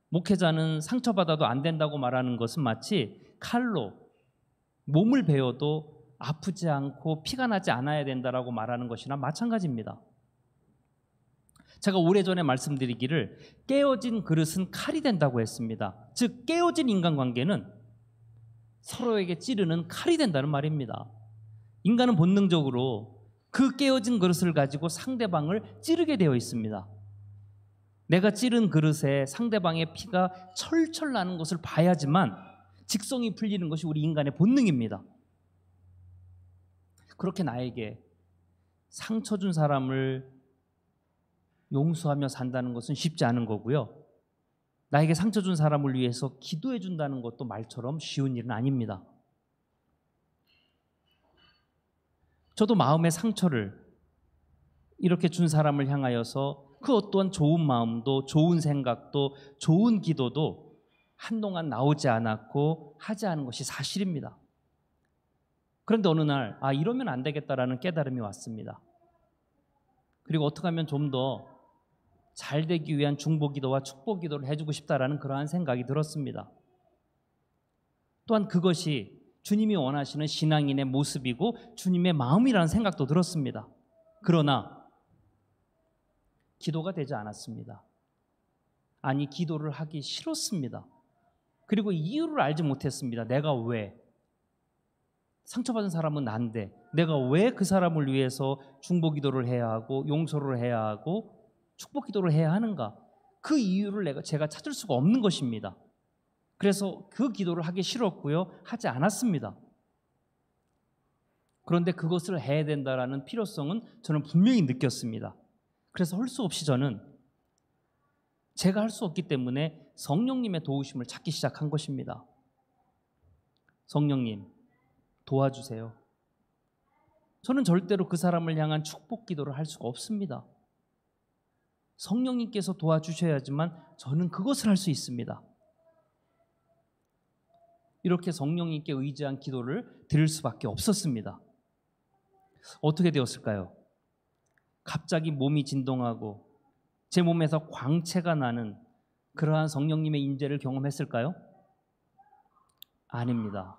목회자는 상처받아도 안 된다고 말하는 것은 마치 칼로 몸을 베어도 아프지 않고 피가 나지 않아야 된다라고 말하는 것이나 마찬가지입니다. 제가 오래전에 말씀드리기를 깨어진 그릇은 칼이 된다고 했습니다. 즉 깨어진 인간관계는 서로에게 찌르는 칼이 된다는 말입니다. 인간은 본능적으로 그 깨어진 그릇을 가지고 상대방을 찌르게 되어 있습니다. 내가 찌른 그릇에 상대방의 피가 철철 나는 것을 봐야지만 직성이 풀리는 것이 우리 인간의 본능입니다. 그렇게 나에게 상처 준 사람을 용서하며 산다는 것은 쉽지 않은 거고요. 나에게 상처 준 사람을 위해서 기도해 준다는 것도 말처럼 쉬운 일은 아닙니다. 저도 마음의 상처를 이렇게 준 사람을 향하여서 그 어떠한 좋은 마음도 좋은 생각도 좋은 기도도 한동안 나오지 않았고 하지 않은 것이 사실입니다. 그런데 어느 날 이러면 안 되겠다라는 깨달음이 왔습니다. 그리고 어떻게 하면 좀 더 잘 되기 위한 중보기도와 축복기도를 해주고 싶다라는 그러한 생각이 들었습니다. 또한 그것이 주님이 원하시는 신앙인의 모습이고 주님의 마음이라는 생각도 들었습니다. 그러나 기도가 되지 않았습니다. 아니, 기도를 하기 싫었습니다. 그리고 이유를 알지 못했습니다. 내가 왜? 상처받은 사람은 난데 내가 왜 그 사람을 위해서 중보기도를 해야 하고 용서를 해야 하고 축복기도를 해야 하는가? 그 이유를 제가 찾을 수가 없는 것입니다. 그래서 그 기도를 하기 싫었고요. 하지 않았습니다. 그런데 그것을 해야 된다라는 필요성은 저는 분명히 느꼈습니다. 그래서 할 수 없이 저는 제가 할 수 없기 때문에 성령님의 도우심을 찾기 시작한 것입니다. 성령님, 도와주세요. 저는 절대로 그 사람을 향한 축복 기도를 할 수가 없습니다. 성령님께서 도와주셔야지만 저는 그것을 할 수 있습니다. 이렇게 성령님께 의지한 기도를 드릴 수밖에 없었습니다. 어떻게 되었을까요? 갑자기 몸이 진동하고 제 몸에서 광채가 나는 그러한 성령님의 임재를 경험했을까요? 아닙니다.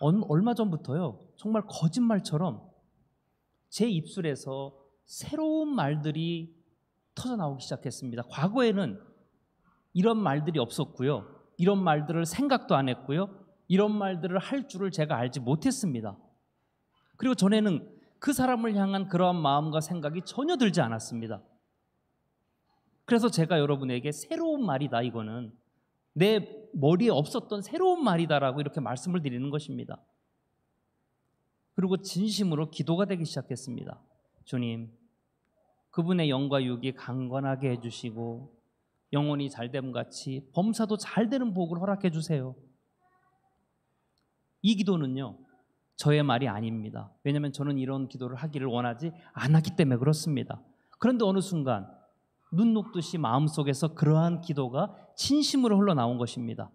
얼마 전부터요, 정말 거짓말처럼 제 입술에서 새로운 말들이 터져나오기 시작했습니다. 과거에는 이런 말들이 없었고요, 이런 말들을 생각도 안 했고요, 이런 말들을 할 줄을 제가 알지 못했습니다. 그리고 전에는 그 사람을 향한 그러한 마음과 생각이 전혀 들지 않았습니다. 그래서 제가 여러분에게 새로운 말이다, 이거는 내 머리에 없었던 새로운 말이다라고 이렇게 말씀을 드리는 것입니다. 그리고 진심으로 기도가 되기 시작했습니다. 주님, 그분의 영과 육이 강건하게 해주시고 영혼이 잘됨같이 범사도 잘되는 복을 허락해 주세요. 이 기도는요, 저의 말이 아닙니다. 왜냐하면 저는 이런 기도를 하기를 원하지 않았기 때문에 그렇습니다. 그런데 어느 순간 눈 녹듯이 마음속에서 그러한 기도가 진심으로 흘러나온 것입니다.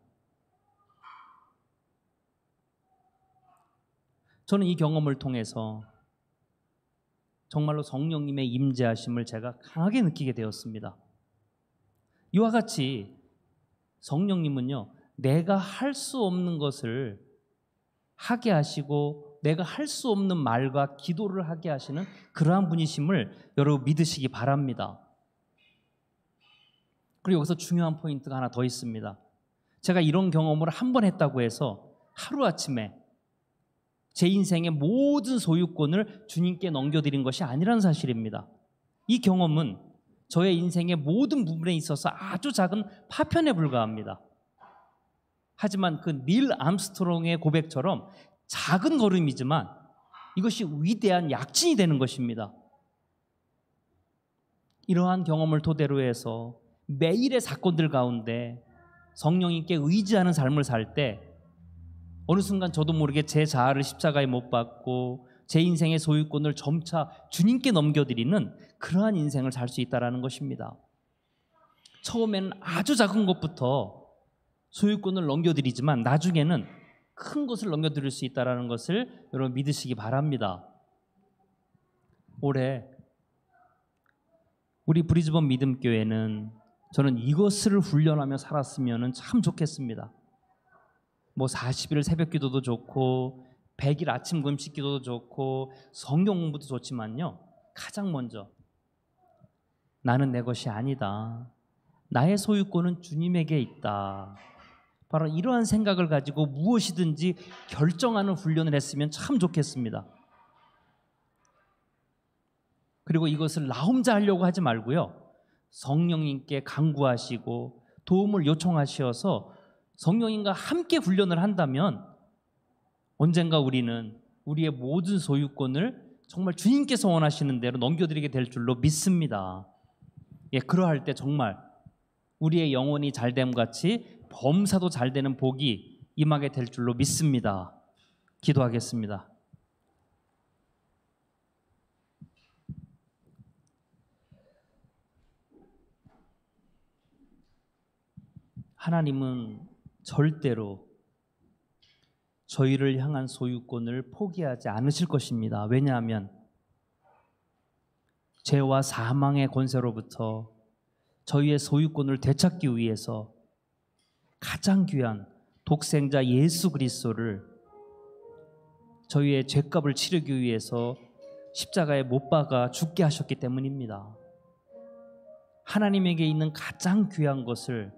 저는 이 경험을 통해서 정말로 성령님의 임재하심을 제가 강하게 느끼게 되었습니다. 이와 같이 성령님은요, 내가 할 수 없는 것을 하게 하시고 내가 할 수 없는 말과 기도를 하게 하시는 그러한 분이심을 여러분 믿으시기 바랍니다. 그리고 여기서 중요한 포인트가 하나 더 있습니다. 제가 이런 경험을 한 번 했다고 해서 하루아침에 제 인생의 모든 소유권을 주님께 넘겨드린 것이 아니라는 사실입니다. 이 경험은 저의 인생의 모든 부분에 있어서 아주 작은 파편에 불과합니다. 하지만 그 닐 암스트롱의 고백처럼 작은 걸음이지만 이것이 위대한 약진이 되는 것입니다. 이러한 경험을 토대로 해서 매일의 사건들 가운데 성령님께 의지하는 삶을 살 때 어느 순간 저도 모르게 제 자아를 십자가에 못 박고 제 인생의 소유권을 점차 주님께 넘겨드리는 그러한 인생을 살 수 있다는 것입니다. 처음에는 아주 작은 것부터 소유권을 넘겨드리지만 나중에는 큰 것을 넘겨드릴 수 있다는 것을 여러분 믿으시기 바랍니다. 올해 우리 브리즈번 믿음교회는 저는 이것을 훈련하며 살았으면 참 좋겠습니다. 뭐 40일 새벽 기도도 좋고 100일 아침 금식 기도도 좋고 성경 공부도 좋지만요, 가장 먼저 나는 내 것이 아니다, 나의 소유권은 주님에게 있다, 바로 이러한 생각을 가지고 무엇이든지 결정하는 훈련을 했으면 참 좋겠습니다. 그리고 이것을 나 혼자 하려고 하지 말고요, 성령님께 간구하시고 도움을 요청하셔서 성령님과 함께 훈련을 한다면 언젠가 우리는 우리의 모든 소유권을 정말 주님께서 원하시는 대로 넘겨드리게 될 줄로 믿습니다. 예, 그러할 때 정말 우리의 영혼이 잘됨 같이 범사도 잘 되는 복이 임하게 될 줄로 믿습니다. 기도하겠습니다. 하나님은 절대로 저희를 향한 소유권을 포기하지 않으실 것입니다. 왜냐하면 죄와 사망의 권세로부터 저희의 소유권을 되찾기 위해서 가장 귀한 독생자 예수 그리스도를 저희의 죄값을 치르기 위해서 십자가에 못 박아 죽게 하셨기 때문입니다. 하나님에게 있는 가장 귀한 것을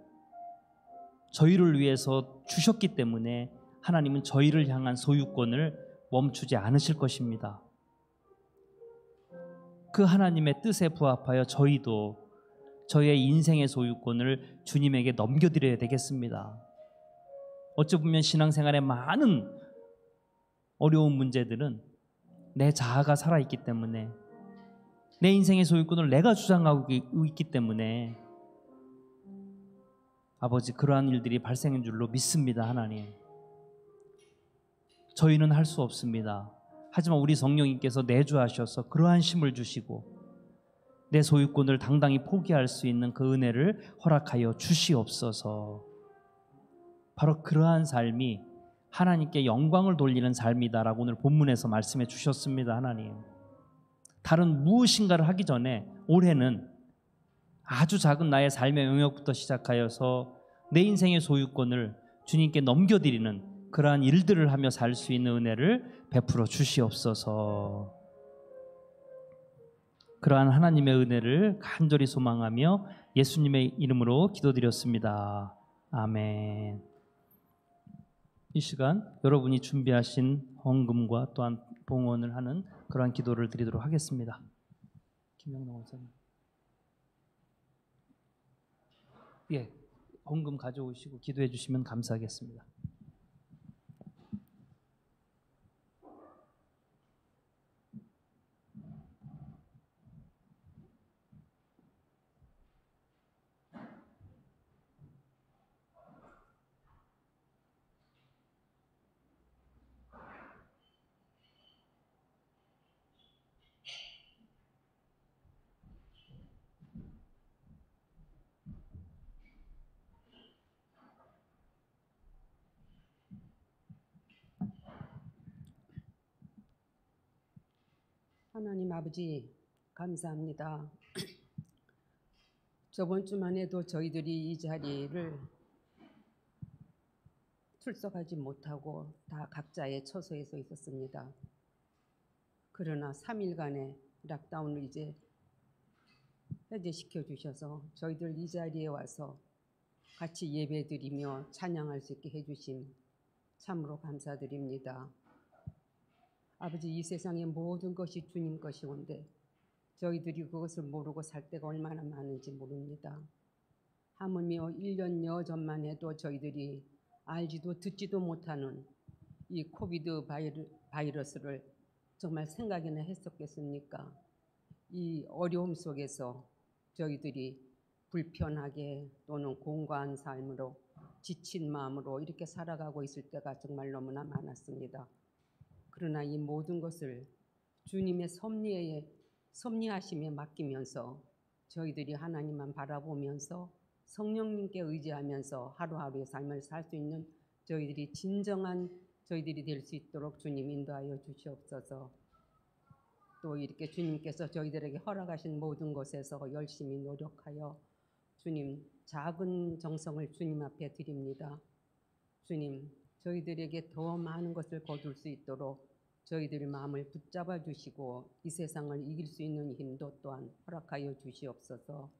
저희를 위해서 주셨기 때문에 하나님은 저희를 향한 소유권을 멈추지 않으실 것입니다. 그 하나님의 뜻에 부합하여 저희도 저희의 인생의 소유권을 주님에게 넘겨드려야 되겠습니다. 어찌 보면 신앙생활의 많은 어려운 문제들은 내 자아가 살아있기 때문에, 내 인생의 소유권을 내가 주장하고 있기 때문에 아버지, 그러한 일들이 발생한 줄로 믿습니다. 하나님, 저희는 할 수 없습니다. 하지만 우리 성령님께서 내주하셔서 그러한 힘을 주시고 내 소유권을 당당히 포기할 수 있는 그 은혜를 허락하여 주시옵소서. 바로 그러한 삶이 하나님께 영광을 돌리는 삶이다라고 오늘 본문에서 말씀해 주셨습니다. 하나님, 다른 무엇인가를 하기 전에 올해는 아주 작은 나의 삶의 영역부터 시작하여서 내 인생의 소유권을 주님께 넘겨드리는 그러한 일들을 하며 살 수 있는 은혜를 베풀어 주시옵소서. 그러한 하나님의 은혜를 간절히 소망하며 예수님의 이름으로 기도드렸습니다. 아멘. 이 시간 여러분이 준비하신 헌금과 또한 봉헌을 하는 그러한 기도를 드리도록 하겠습니다. 김영동 원사님, 예, 헌금 가져오시고 기도해 주시면 감사하겠습니다. 하나님 아버지, 감사합니다. 저번 주만 해도 저희들이 이 자리를 출석하지 못하고 다 각자의 처소에 서 있었습니다. 그러나 3일간의 락다운을 이제 해제시켜 주셔서 저희들 이 자리에 와서 같이 예배드리며 찬양할 수 있게 해주심 참으로 감사드립니다. 아버지, 이 세상의 모든 것이 주님 것이온데 저희들이 그것을 모르고 살 때가 얼마나 많은지 모릅니다. 하물며 1년여 전만 해도 저희들이 알지도 듣지도 못하는 이 코비드 바이러스를 정말 생각이나 했었겠습니까? 이 어려움 속에서 저희들이 불편하게 또는 공고한 삶으로 지친 마음으로 이렇게 살아가고 있을 때가 정말 너무나 많았습니다. 그러나 이 모든 것을 주님의 섭리하심에 맡기면서 저희들이 하나님만 바라보면서 성령님께 의지하면서 하루하루의 삶을 살 수 있는 저희들이 진정한 저희들이 될 수 있도록 주님 인도하여 주시옵소서. 또 이렇게 주님께서 저희들에게 허락하신 모든 것에서 열심히 노력하여 주님 작은 정성을 주님 앞에 드립니다. 주님, 저희들에게 더 많은 것을 거둘 수 있도록 저희들의 마음을 붙잡아 주시고 이 세상을 이길 수 있는 힘도 또한 허락하여 주시옵소서.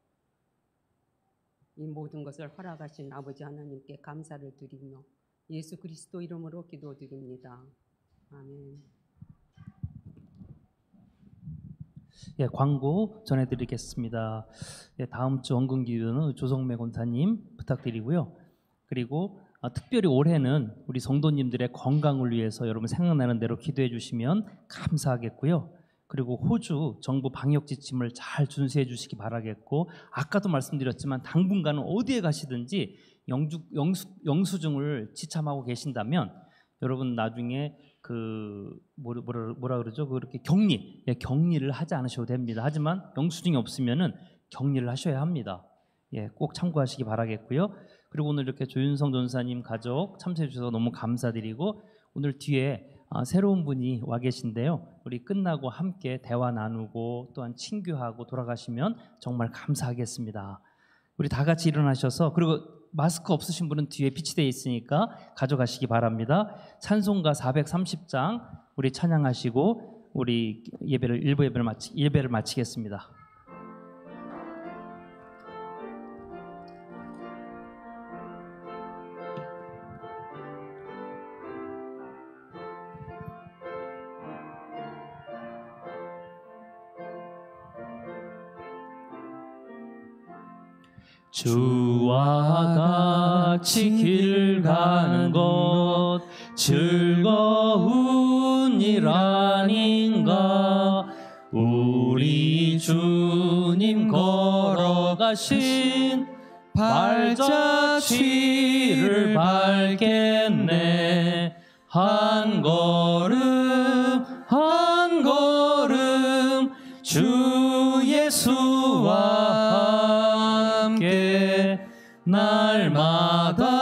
이 모든 것을 허락하신 아버지 하나님께 감사를 드리며 예수 그리스도 이름으로 기도드립니다. 아멘. 예, 광고 전해드리겠습니다. 예, 다음 주 원금 기도는 조성매 권사님 부탁드리고요. 그리고 특별히 올해는 우리 성도님들의 건강을 위해서 여러분 생각나는 대로 기도해 주시면 감사하겠고요. 그리고 호주 정부 방역 지침을 잘 준수해 주시기 바라겠고, 아까도 말씀드렸지만 당분간은 어디에 가시든지 영수증을 지참하고 계신다면 여러분 나중에 뭐라 그러죠? 그렇게 격리를 하지 않으셔도 됩니다. 하지만 영수증이 없으면은 격리를 하셔야 합니다. 예, 꼭 참고하시기 바라겠고요. 그리고 오늘 이렇게 조윤성 전사님 가족 참석해 주셔서 너무 감사드리고, 오늘 뒤에 새로운 분이 와 계신데요. 우리 끝나고 함께 대화 나누고 또한 친교하고 돌아가시면 정말 감사하겠습니다. 우리 다 같이 일어나셔서, 그리고 마스크 없으신 분은 뒤에 비치되어 있으니까 가져가시기 바랍니다. 찬송가 430장 우리 찬양하시고 우리 예배를 마치겠습니다. 주와 같이 길 가는 것 즐거운 일 아닌가. 우리 주님 걸어가신 발자취를 밟겠네. 한 걸음 한 걸음 주 예수와 함께 날마다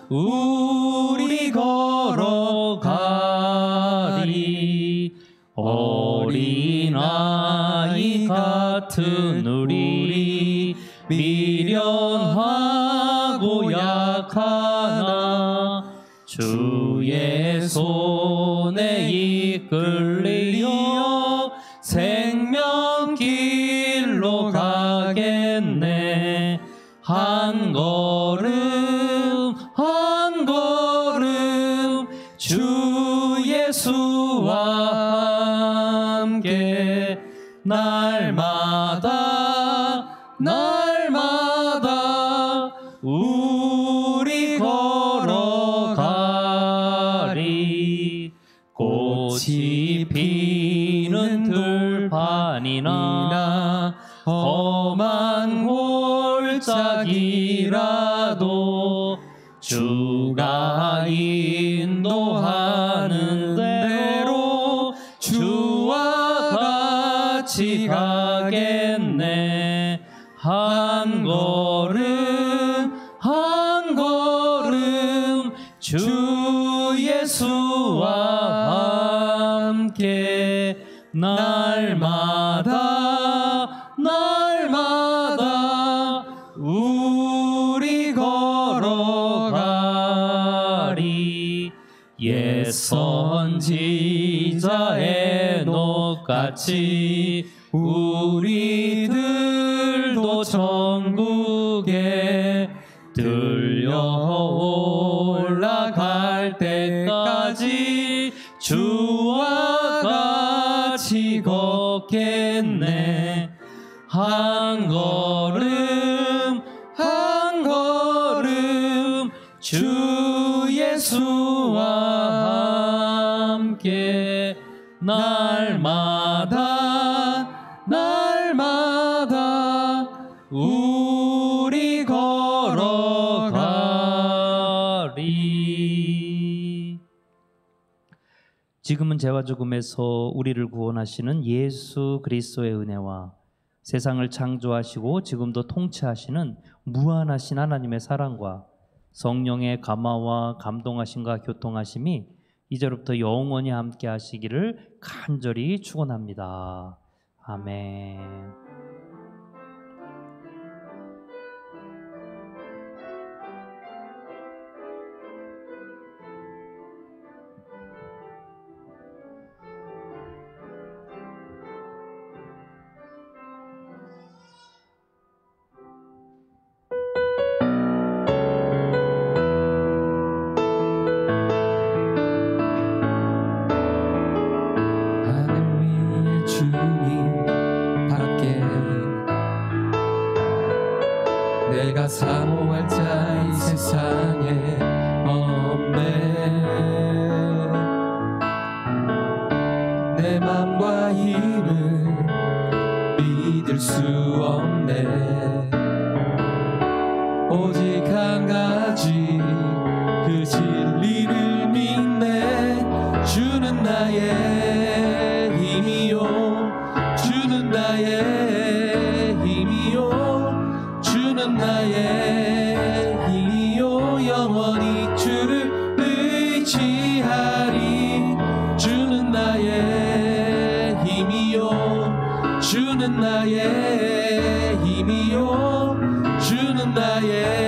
우리 걸어가리. 어린아이 같은 우리 미련하고 약하나 주의 손에 이끌리어 생명길로 가겠네. 한 걸음 한 걸음 주 예수와 함께 날마다 우리 걸어가리. 꽃이 피는 들판이나 험한 골짜기라도 주가 인도하는 대로 주와 같이 가겠네. 한 걸음 한 걸음 주 예수와 함께 날마다 우리 걸어가리. 옛 선지자 에녹같이 우리들도 천국에 들려 올라갈 때까지 주와 가겠네. 한 걸음 한 걸음 주 예수와 함께 날마다 날마다 우리 걸어가리. 지금은 죄와 죽음에서 우리를 구원하시는 예수 그리스도의 은혜와 세상을 창조하시고 지금도 통치하시는 무한하신 하나님의 사랑과 성령의 감화와 감동하심과 교통하심이 이제로부터 영원히 함께 하시기를 간절히 축원합니다. 아멘. 하늘 위에 주님 밖에 내가 사모할 자 이 세상에 없네. 내 맘과 힘을 믿을 수 없네. 오직 한 가지 그 진리를 믿네. 주는 나의 힘이요, 주는 나의 힘이요, 주는 나의 힘이요. 영원히 주를 의지하리. 주는 나의 힘이요, 주는 나의 힘이요, 주는 나의